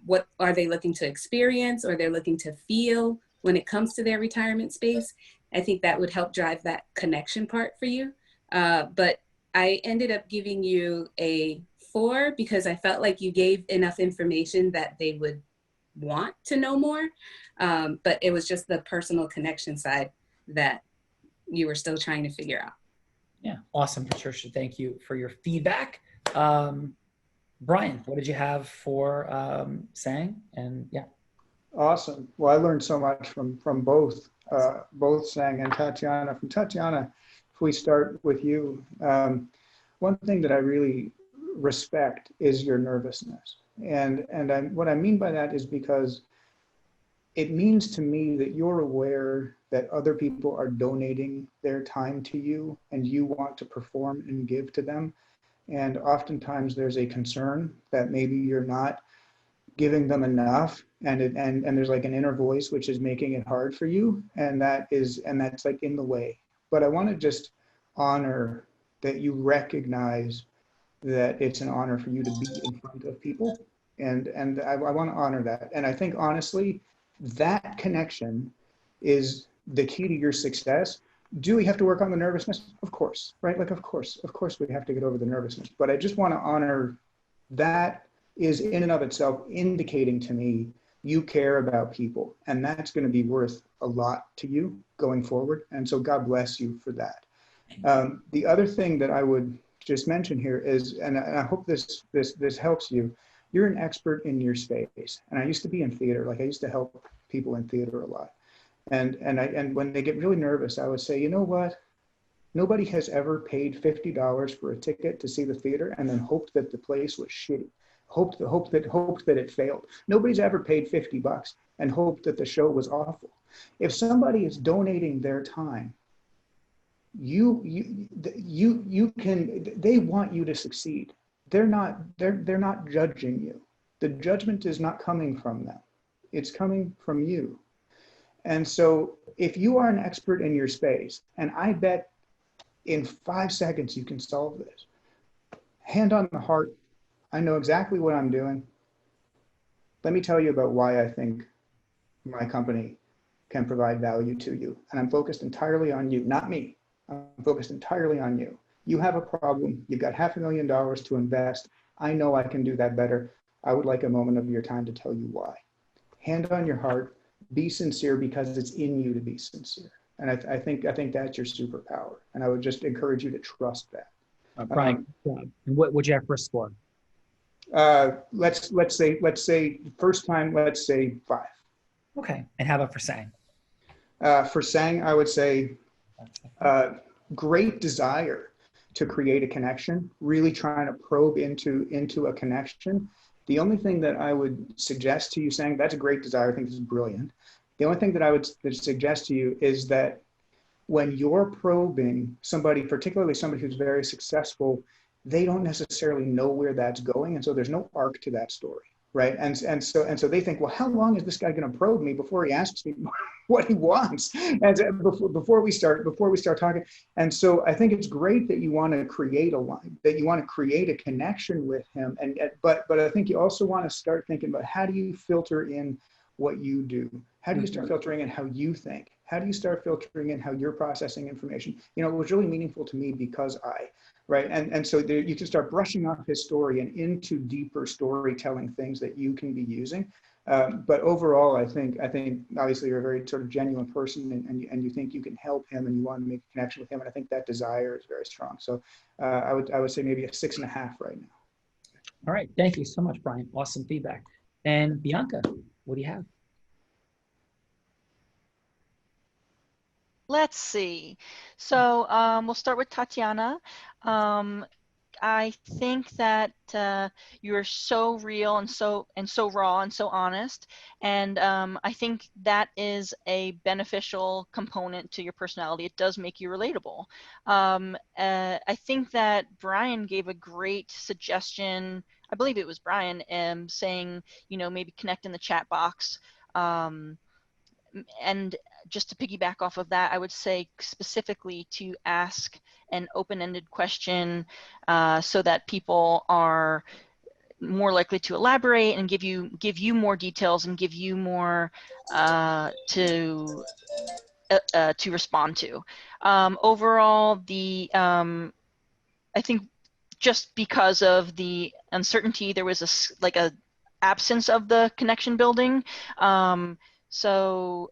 what are they looking to experience or they're looking to feel when it comes to their retirement space. I think that would help drive that connection part for you. But I ended up giving you a 4 because I felt like you gave enough information that they would want to know more. But it was just the personal connection side that you were still trying to figure out. Yeah, awesome, Patricia. Thank you for your feedback. Brian, what did you have for Sang? And yeah. Awesome. Well, I learned so much from both Sang and Tatyana. From Tatyana, if we start with you, one thing that I really respect is your nervousness. And what I mean by that is because it means to me that you're aware that other people are donating their time to you and you want to perform and give to them. And oftentimes there's a concern that maybe you're not giving them enough, and there's like an inner voice which is making it hard for you, and that's like in the way. But I want to just honor that you recognize that it's an honor for you to be in front of people, and I want to honor that. And I think honestly, that connection is the key to your success. Do we have to work on the nervousness? Of course, right? Like, of course we have to get over the nervousness. But I just want to honor that is in and of itself indicating to me you care about people. And that's going to be worth a lot to you going forward. And so God bless you for that. The other thing that I would just mention here is, and I hope this helps you, you're an expert in your space. And I used to be in theater, like I used to help people in theater a lot. And when they get really nervous, I would say, you know what? Nobody has ever paid $50 for a ticket to see the theater and then hoped that the place was shitty. Hoped that it failed. Nobody's ever paid $50 and hoped that the show was awful. If somebody is donating their time, they want you to succeed. They're not judging you. The judgment is not coming from them. It's coming from you. And so if you are an expert in your space, and I bet in 5 seconds you can solve this, hand on the heart, I know exactly what I'm doing. Let me tell you about why I think my company can provide value to you. And I'm focused entirely on you, not me. I'm focused entirely on you. You have a problem. You've got $500,000 to invest. I know I can do that better. I would like a moment of your time to tell you why. Hand on your heart. Be sincere because it's in you to be sincere. And I think that's your superpower. And I would just encourage you to trust that. Brian, and what would you have for a score? Let's say first time, let's say 5. Okay. And how about for Sang? For Sang, I would say great desire to create a connection, really trying to probe into a connection. The only thing that I would suggest to you, Sang, that's a great desire. I think this is brilliant. The only thing that I would suggest to you is that when you're probing somebody, particularly somebody who's very successful, they don't necessarily know where that's going. And so there's no arc to that story, right? And so they think, well, how long is this guy going to probe me before he asks me what he wants? And before we start talking. And so I think it's great that you want to create a line, that you want to create a connection with him. But I think you also want to start thinking about, how do you filter in what you do? How do you start filtering in how you think? How do you start filtering in how you're processing information? You know, it was really meaningful to me because right? And so you can start brushing off his story and into deeper storytelling things that you can be using. But overall, I think obviously you're a very sort of genuine person, and you think you can help him, and you want to make a connection with him. And I think that desire is very strong. So I would say maybe a 6.5 right now. All right. Thank you so much, Brian. Awesome feedback. And Bianca, what do you have? Let's see. So we'll start with Tatyana. I think that you're so real and so raw and so honest, and I think that is a beneficial component to your personality. It does make you relatable. I think that Brian gave a great suggestion. I believe it was Brian saying, you know, maybe connect in the chat box. And just to piggyback off of that, I would say specifically to ask an open-ended question so that people are more likely to elaborate and give you more details and give you more to respond to. Overall, I think just because of the uncertainty, there was a absence of the connection building. So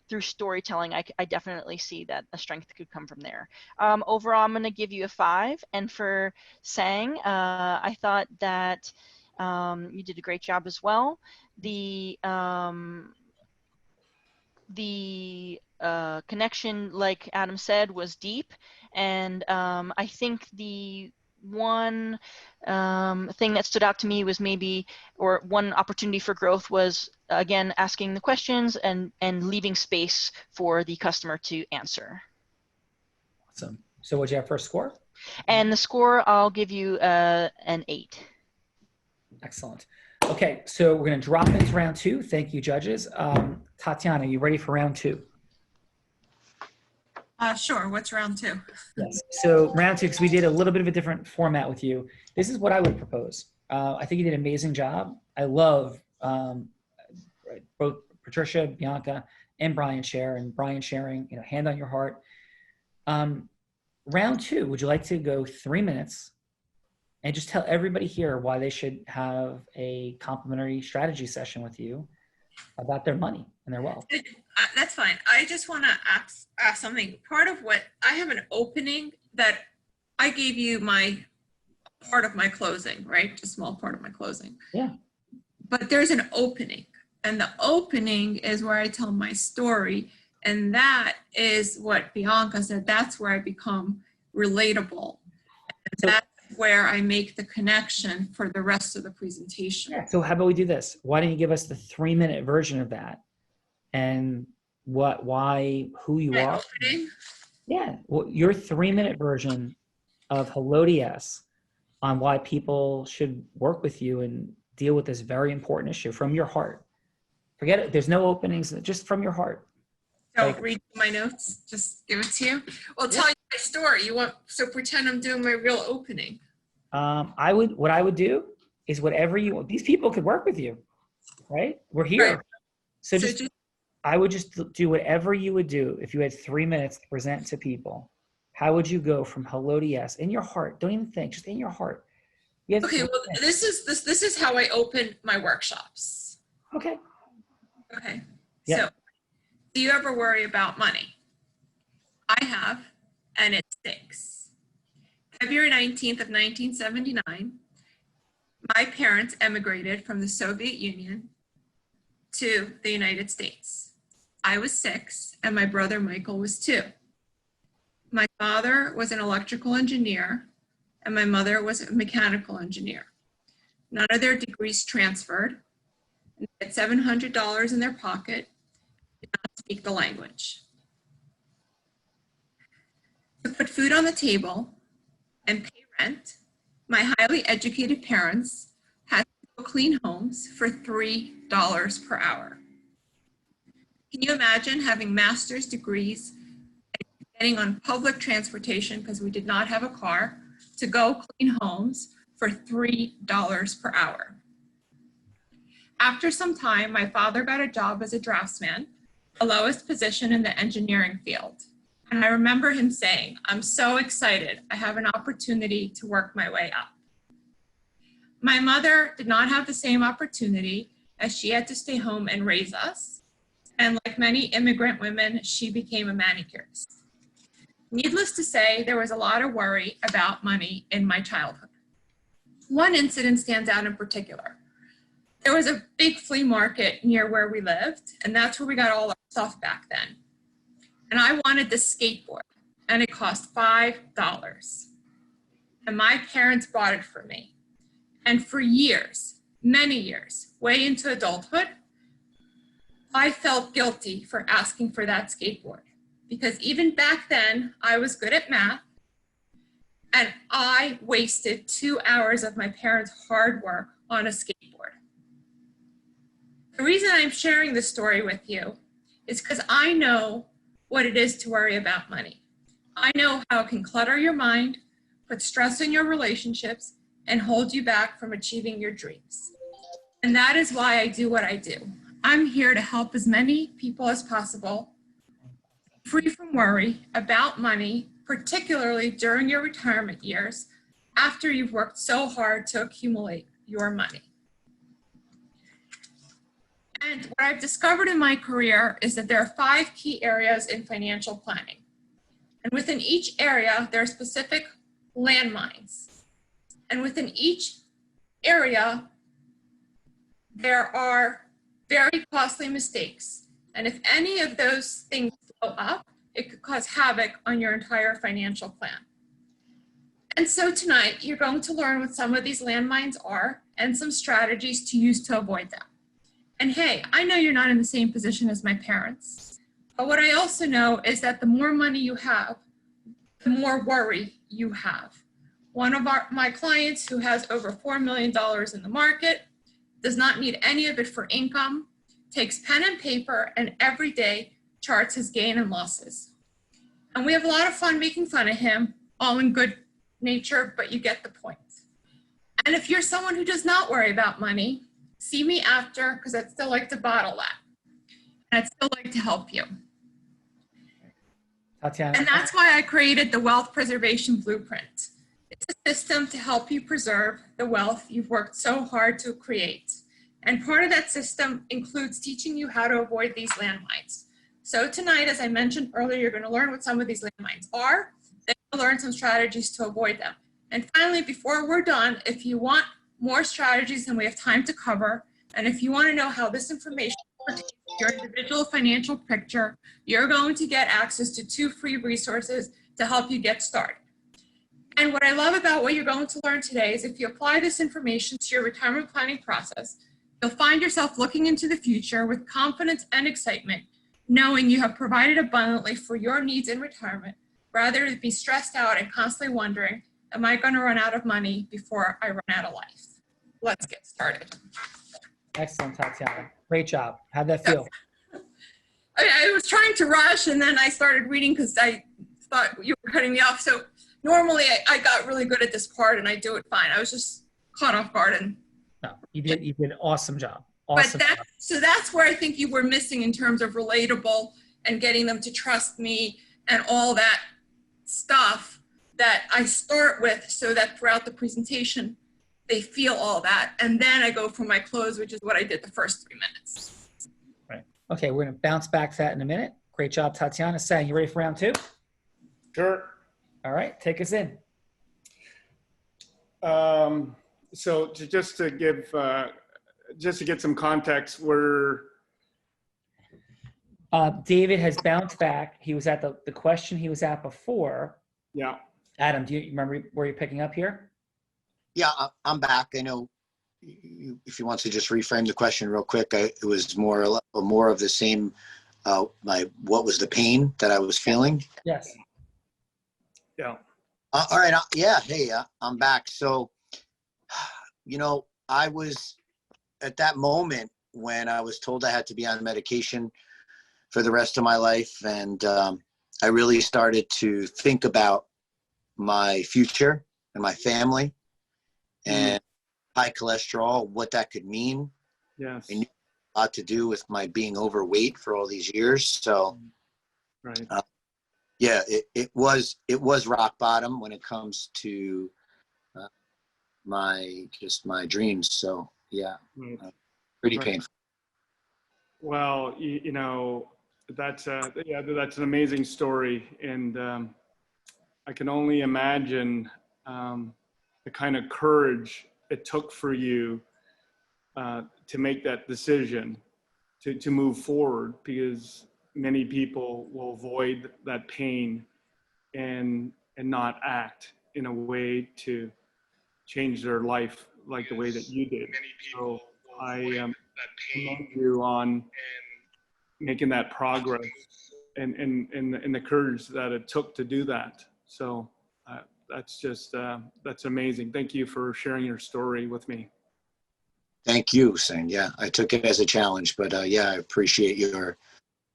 through storytelling, I definitely see that a strength could come from there. Overall, I'm going to give you a 5. And for Sang, I thought that you did a great job as well. The connection, like Adam said, was deep. And I think the one thing that stood out to me was or one opportunity for growth was, again, asking the questions and leaving space for the customer to answer. Awesome. So what'd you have for a score? And the score, I'll give you an 8. Excellent. Okay, so we're going to drop into round 2. Thank you, judges. Tatyana, you ready for round 2? Sure. What's round 2? Yes. So round 2, because we did a little bit of a different format with you. This is what I would propose. I think you did an amazing job. I love both Patricia, Bianca, and Brian sharing, you know, hand on your heart. Round 2, would you like to go 3 minutes and just tell everybody here why they should have a complimentary strategy session with you? about their money and their wealth. That's fine. I just want to ask something. Part of what I have an opening that I gave you my part of my closing, right? A small part of my closing. Yeah. But there's an opening, and the opening is where I tell my story, and that is what Bianca said. That's where I become relatable. And that's where I make the connection for the rest of the presentation. Yeah. So how about we do this? Why don't you give us the 3-minute version of that, and why, who you My are? opening? Yeah. Well, your 3-minute version of Hello to Yes on why people should work with you and deal with this very important issue from your heart. Forget it. There's no openings, just from your heart. Don't read my notes, just give it to you. Well, tell you my story. You want, so pretend I'm doing my real opening. What I would do is whatever you want. These people could work with you, right? We're here. Right. So I would just do whatever you would do if you had 3 minutes to present to people. How would you go from hello to yes in your heart? Don't even think, just in your heart. Okay, well, this is how I open my workshops. Okay. Okay. Yeah. So, do you ever worry about money? I have, and it stinks. February 19th of 1979, my parents emigrated from the Soviet Union to the United States. I was 6, and my brother Michael was 2. My father was an electrical engineer, and my mother was a mechanical engineer. None of their degrees transferred. They had $700 in their pocket, did not speak the language. To put food on the table and pay rent, my highly educated parents had to go clean homes for $3 per hour. Can you imagine having master's degrees and getting on public transportation, because we did not have a car, to go clean homes for $3 per hour? After some time, my father got a job as a draftsman, the lowest position in the engineering field. And I remember him saying, "I'm so excited. I have an opportunity to work my way up." My mother did not have the same opportunity, as she had to stay home and raise us. And like many immigrant women, she became a manicurist. Needless to say, there was a lot of worry about money in my childhood. One incident stands out in particular. There was a big flea market near where we lived, and that's where we got all our stuff back then. And I wanted this skateboard, and it cost $5. And my parents bought it for me. And for years, many years, way into adulthood, I felt guilty for asking for that skateboard. Because even back then, I was good at math, and I wasted 2 hours of my parents' hard work on a skateboard. The reason I'm sharing this story with you is because I know what it is to worry about money. I know how it can clutter your mind, put stress in your relationships, and hold you back from achieving your dreams. And that is why I do what I do. I'm here to help as many people as possible free from worry about money, particularly during your retirement years, after you've worked so hard to accumulate your money. And what I've discovered in my career is that there are 5 key areas in financial planning. And within each area, there are specific landmines. And within each area, there are very costly mistakes. And if any of those things go up, it could cause havoc on your entire financial plan. And so tonight, you're going to learn what some of these landmines are and some strategies to use to avoid them. And hey, I know you're not in the same position as my parents, but what I also know is that the more money you have, the more worry you have. One of my clients who has over $4 million in the market does not need any of it for income, takes pen and paper, and every day charts his gain and losses. And we have a lot of fun making fun of him, all in good nature, but you get the point. And if you're someone who does not worry about money, see me after, because I'd still like to bottle that. And I'd still like to help you. Tatyana. And that's why I created the Wealth Preservation Blueprint. It's a system to help you preserve the wealth you've worked so hard to create. And part of that system includes teaching you how to avoid these landmines. So tonight, as I mentioned earlier, you're going to learn what some of these landmines are, then you'll learn some strategies to avoid them. And finally, before we're done, if you want more strategies than we have time to cover, and if you want to know how this information pertains to your individual financial picture, you're going to get access to 2 free resources to help you get started. And what I love about what you're going to learn today is if you apply this information to your retirement planning process, you'll find yourself looking into the future with confidence and excitement, knowing you have provided abundantly for your needs in retirement, rather than be stressed out and constantly wondering, am I going to run out of money before I run out of life? Let's get started. Excellent, Tatyana. Great job. How'd that feel? I was trying to rush, and then I started reading because I thought you were cutting me off. So normally I got really good at this part, and I do it fine. I was just caught off guard. And No, you did an awesome job. Awesome but job. so that's where I think you were missing in terms of relatable and getting them to trust me and all that stuff that I start with, so that throughout the presentation, they feel all that. And then I go for my close, which is what I did the first 3 minutes. Right. Okay, we're going to bounce back to that in a minute. Great job, Tatyana. Sang, you ready for round 2? Sure. All right, take us in. So just to get some context, David has bounced back. He was at the question he was at before. Yeah. Adam, do you remember where you're picking up here? Yeah, I'm back. I know if you want to just reframe the question real quick, it was more of the same, what was the pain that I was feeling? Yes. Yeah. All right. Yeah. Hey, I'm back. So, I was at that moment when I was told I had to be on medication for the rest of my life. And I really started to think about my future and my family and high cholesterol, what that could mean. Yes. And a lot to do with my being overweight for all these years. So, right. Yeah, it was rock bottom when it comes to my dreams. So yeah, Right. pretty Right. painful. Well, that's an amazing story, and I can only imagine the kind of courage it took for you to make that decision to move forward, because many people will avoid that pain and not act in a way to change their life like the way that you did. So I commend you on making that progress and the courage that it took to do that. So that's amazing. Thank you for sharing your story with me. Thank you, Singh. Yeah, I took it as a challenge, but I appreciate your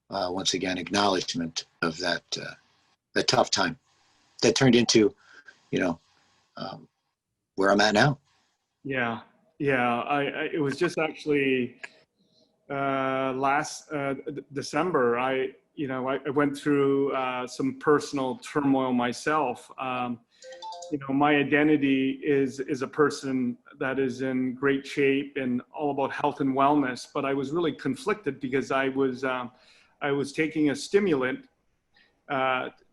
once again acknowledgement of that tough time that turned into, where I'm at now. Yeah. It was just actually last December. I went through some personal turmoil myself. My identity is a person that is in great shape and all about health and wellness, but I was really conflicted because I was taking a stimulant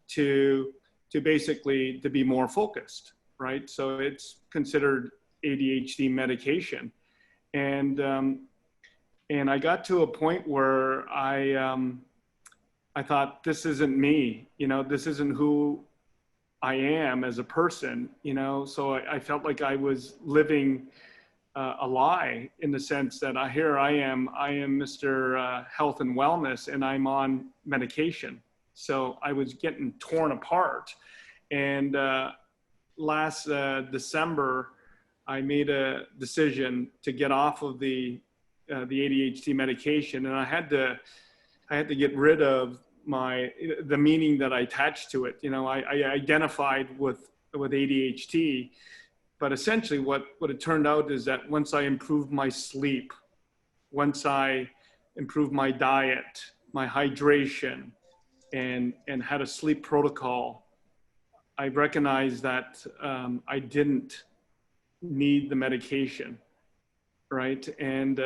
to basically to be more focused, right? So it's considered ADHD medication, and I got to a point where I thought, this isn't me, this isn't who I am as a person, so I felt like I was living a lie, in the sense that here I am Mr. Health and Wellness, and I'm on medication. So I was getting torn apart. And last December, I made a decision to get off of the ADHD medication, and I had to get rid of the meaning that I attached to it. I identified with ADHD, but essentially what it turned out is that once I improved my sleep, once I improved my diet, my hydration, and had a sleep protocol, I recognized that I didn't need the medication, right? And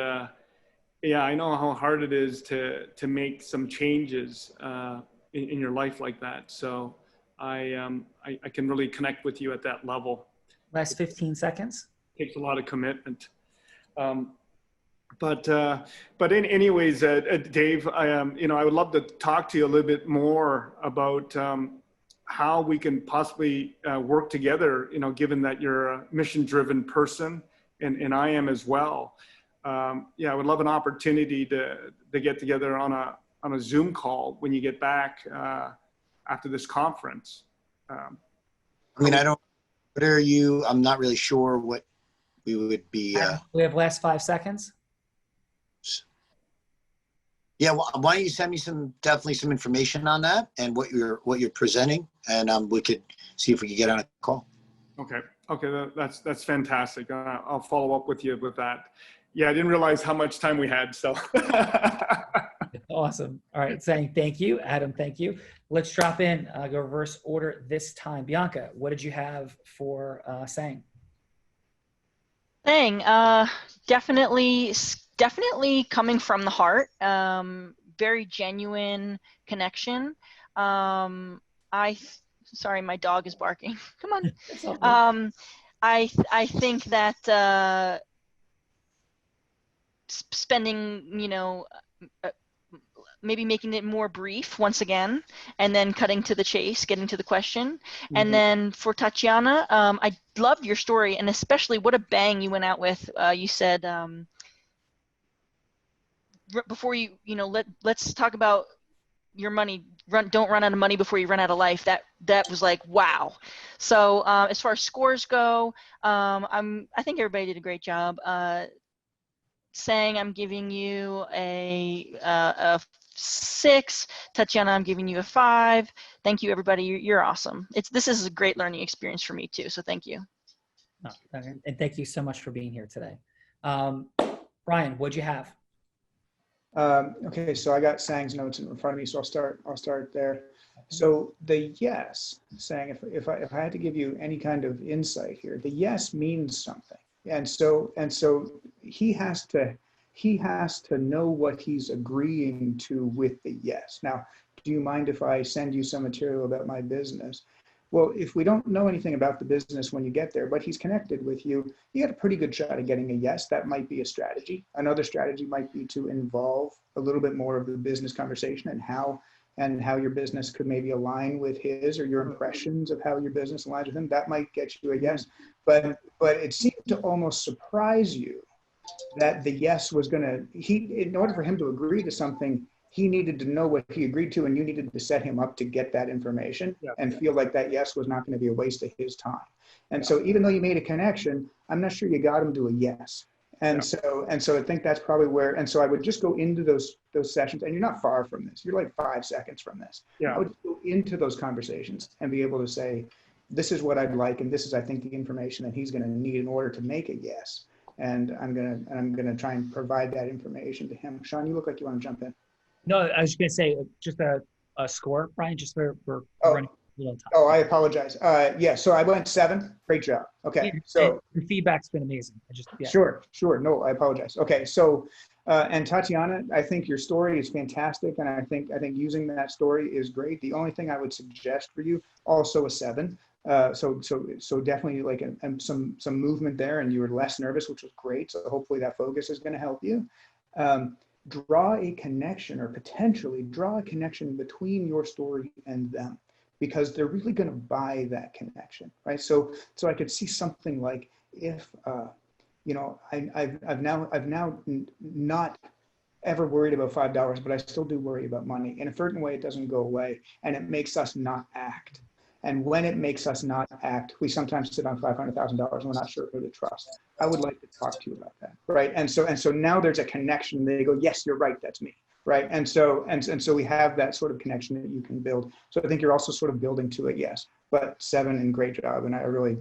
yeah, I know how hard it is to make some changes in your life like that. So I can really connect with you at that level. Last 15 seconds. Takes a lot of commitment. But anyways, Dave, I would love to talk to you a little bit more about how we can possibly work together, given that you're a mission-driven person and I am as well. Yeah, I would love an opportunity to get together on a Zoom call when you get back after this conference. I mean, what are you, I'm not really sure what we would be. We have last 5 seconds. Yeah, well, why don't you send me definitely some information on that and what you're presenting, and we could see if we could get on a call. Okay, that's fantastic. I'll follow up with you with that. Yeah, I didn't realize how much time we had, so. Awesome. All right, saying thank you. Adam, thank you. Let's drop in, go reverse order this time. Bianca, what did you have for Sang? Sang, definitely coming from the heart. Very genuine connection. Sorry, my dog is barking. Come on. I think that spending, maybe making it more brief once again, and then cutting to the chase, getting to the question. Mm-hmm. And then for Tatyana, I loved your story, and especially what a bang you went out with. You said, before let's talk about your money. Don't run out of money before you run out of life. That was like, wow. So as far as scores go, I think everybody did a great job. Saying I'm giving you a 6. Tatyana, I'm giving you a 5. Thank you, everybody. You're awesome. This is a great learning experience for me too. So thank you. Oh, and thank you so much for being here today. Brian, what'd you have? Okay, so I got Sang's notes in front of me, so I'll start there. So the yes, Sang, if I had to give you any kind of insight here, the yes means something. And so he has to know what he's agreeing to with the yes. Now, do you mind if I send you some material about my business? Well, if we don't know anything about the business when you get there, but he's connected with you, you got a pretty good shot at getting a yes. That might be a strategy. Another strategy might be to involve a little bit more of the business conversation and how your business could maybe align with his, or your impressions of how your business aligns with him. That might get you a yes. But it seemed to almost surprise you that the yes was in order for him to agree to something, he needed to know what he agreed to, and you needed to set him up to get that information and feel like that yes was not going to be a waste of his time. And so even though you made a connection, I'm not sure you got him to a yes. And so I think that's probably where, and so I would just go into those sessions, and you're not far from this. You're like 5 seconds from this. Yeah. I would go into those conversations and be able to say, this is what I'd like, and this is, I think, the information that he's going to need in order to make a yes. And I'm gonna try and provide that information to him. Sean, you look like you want to jump in. No, I was going to say just a score, Brian, just for running a little time. Oh, I apologize. Yeah, so I went 7. Great job. Okay, so your feedback's been amazing. Sure. No, I apologize. Okay, so and Tatyana, I think your story is fantastic, and I think using that story is great. The only thing I would suggest for you, also a 7. So definitely like some movement there, and you were less nervous, which was great. So hopefully that focus is going to help you. Draw a connection, or potentially draw a connection between your story and them, because they're really going to buy that connection, right? So I could see something like, if I've now not ever worried about $5, but I still do worry about money. In a certain way, it doesn't go away, and it makes us not act. And when it makes us not act, we sometimes sit on $500,000 and we're not sure who to trust. I would like to talk to you about that, right? And so now there's a connection. They go, yes, you're right, that's me, right? And so we have that sort of connection that you can build. So I think you're also sort of building to it, yes. But 7, and great job, and I really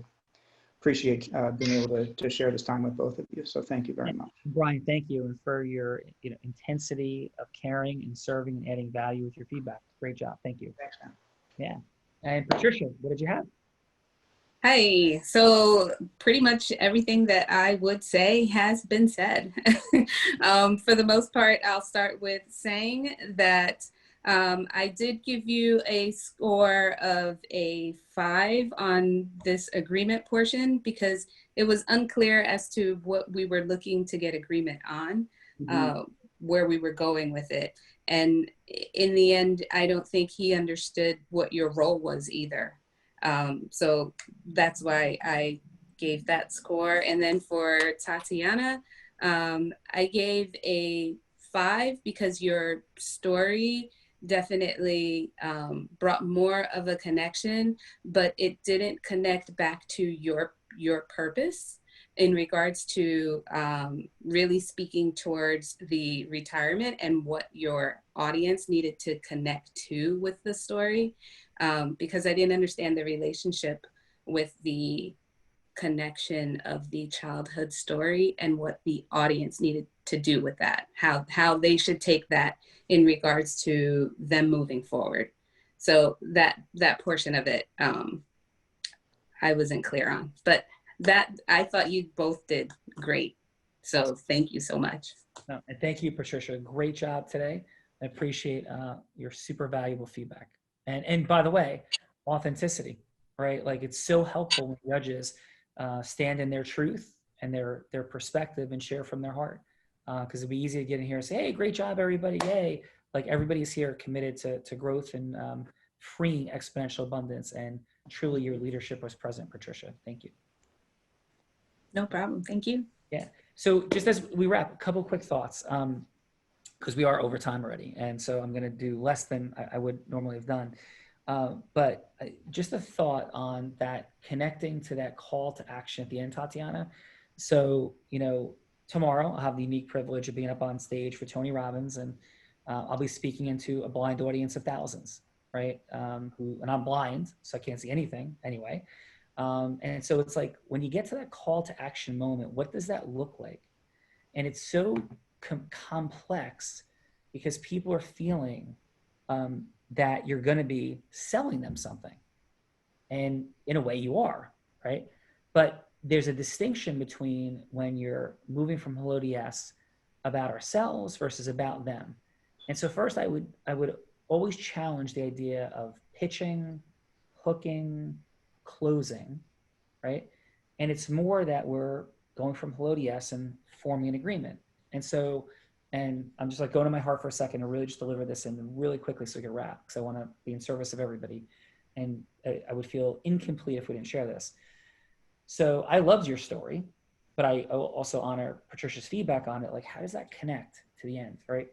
appreciate being able to share this time with both of you. So thank you very much. Brian, thank you, and for your intensity of caring and serving and adding value with your feedback. Great job. Thank you. Thanks, man. Yeah. And Patricia, what did you have? Hi. So pretty much everything that I would say has been said. For the most part, I'll start with saying that I did give you a score of a 5 on this agreement portion because it was unclear as to what we were looking to get agreement on, where we were going with it. And in the end, I don't think he understood what your role was either. So that's why I gave that score. And then for Tatyana, I gave a 5 because your story definitely brought more of a connection, but it didn't connect back to your purpose in regards to really speaking towards the retirement and what your audience needed to connect to with the story, because I didn't understand the relationship with the connection of the childhood story and what the audience needed to do with that, how they should take that in regards to them moving forward. So that portion of it, I wasn't clear on, but that I thought you both did great. So thank you so much. No, and thank you, Patricia. Great job today. I appreciate your super valuable feedback. And by the way, authenticity, right? Like it's so helpful when judges stand in their truth and their perspective and share from their heart. Because it'd be easy to get in here and say, hey, great job, everybody, yay. Like everybody's here committed to growth and freeing exponential abundance. And truly your leadership was present, Patricia. Thank you. No problem. Thank you. Yeah. So just as we wrap, a couple quick thoughts, because we are over time already. And so I'm going to do less than I would normally have done. But just a thought on that, connecting to that call to action at the end, Tatyana. So, you know, tomorrow I'll have the unique privilege of being up on stage for Tony Robbins, and I'll be speaking into a blind audience of thousands, right? And I'm blind, so I can't see anything anyway. And so it's like, when you get to that call to action moment, what does that look like? And it's so complex because people are feeling that you're going to be selling them something. And in a way you are, right? But there's a distinction between when you're moving from hello to yes about ourselves versus about them. And so first I would always challenge the idea of pitching, hooking, closing, right? And it's more that we're going from hello to yes and forming an agreement. And so, and I'm just like going to my heart for a second and really just deliver this in really quickly so we can wrap, because I want to be in service of everybody. And I would feel incomplete if we didn't share this. So I loved your story, but I also honor Patricia's feedback on it. Like, how does that connect to the end, right?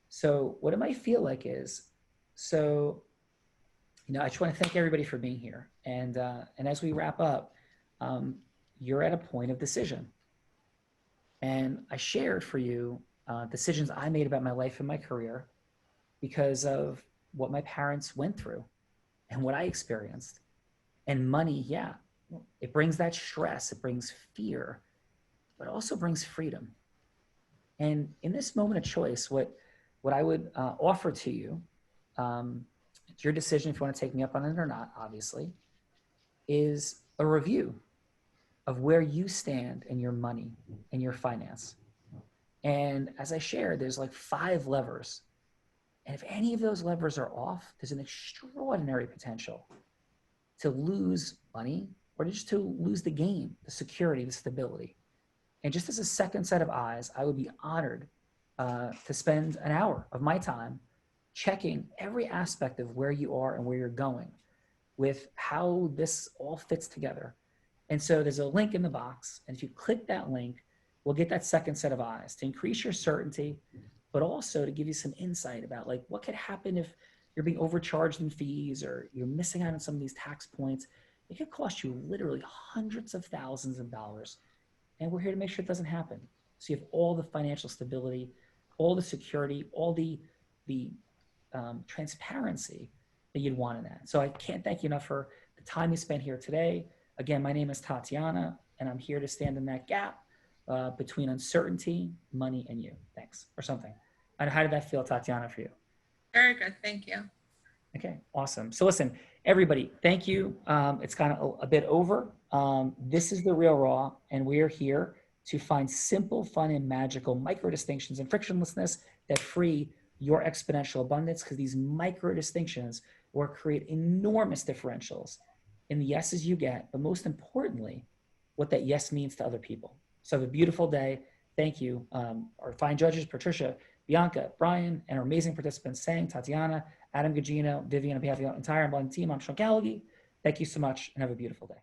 So what it might feel like is, so, you know, I just want to thank everybody for being here. And as we wrap up, you're at a point of decision. And I shared for you decisions I made about my life and my career because of what my parents went through and what I experienced. And money, yeah, it brings that stress, it brings fear, but it also brings freedom. And in this moment of choice, what I would offer to you, it's your decision if you want to take me up on it or not, obviously, is a review of where you stand in your money and your finance. And as I shared, there's like 5 levers. And if any of those levers are off, there's an extraordinary potential to lose money or just to lose the game, the security, the stability. And just as a second set of eyes, I would be honored to spend an hour of my time checking every aspect of where you are and where you're going with how this all fits together. And so there's a link in the box. And if you click that link, we'll get that second set of eyes to increase your certainty, but also to give you some insight about like what could happen if you're being overcharged in fees or you're missing out on some of these tax points. It could cost you literally hundreds of thousands of dollars. And we're here to make sure it doesn't happen. So you have all the financial stability, all the security, all the transparency that you'd want in that. So I can't thank you enough for the time you spent here today. Again, my name is Tatyana, and I'm here to stand in that gap between uncertainty, money, and you. Thanks, or something. And how did that feel, Tatyana, for you? Very good. Thank you. Okay, awesome. So listen, everybody, thank you. It's kind of a bit over. This is The Real Raw, and we are here to find simple, fun, and magical micro distinctions and frictionlessness that free your exponential abundance, because these micro distinctions will create enormous differentials in the yeses you get, but most importantly, what that yes means to other people. So have a beautiful day. Thank you. Our fine judges, Patricia, Bianca, Brian, and our amazing participants, Sang, Tatyana, Adam Gugino, Vivian, on behalf of the entire Untitled team, I'm Callagy. Thank you so much, and have a beautiful day.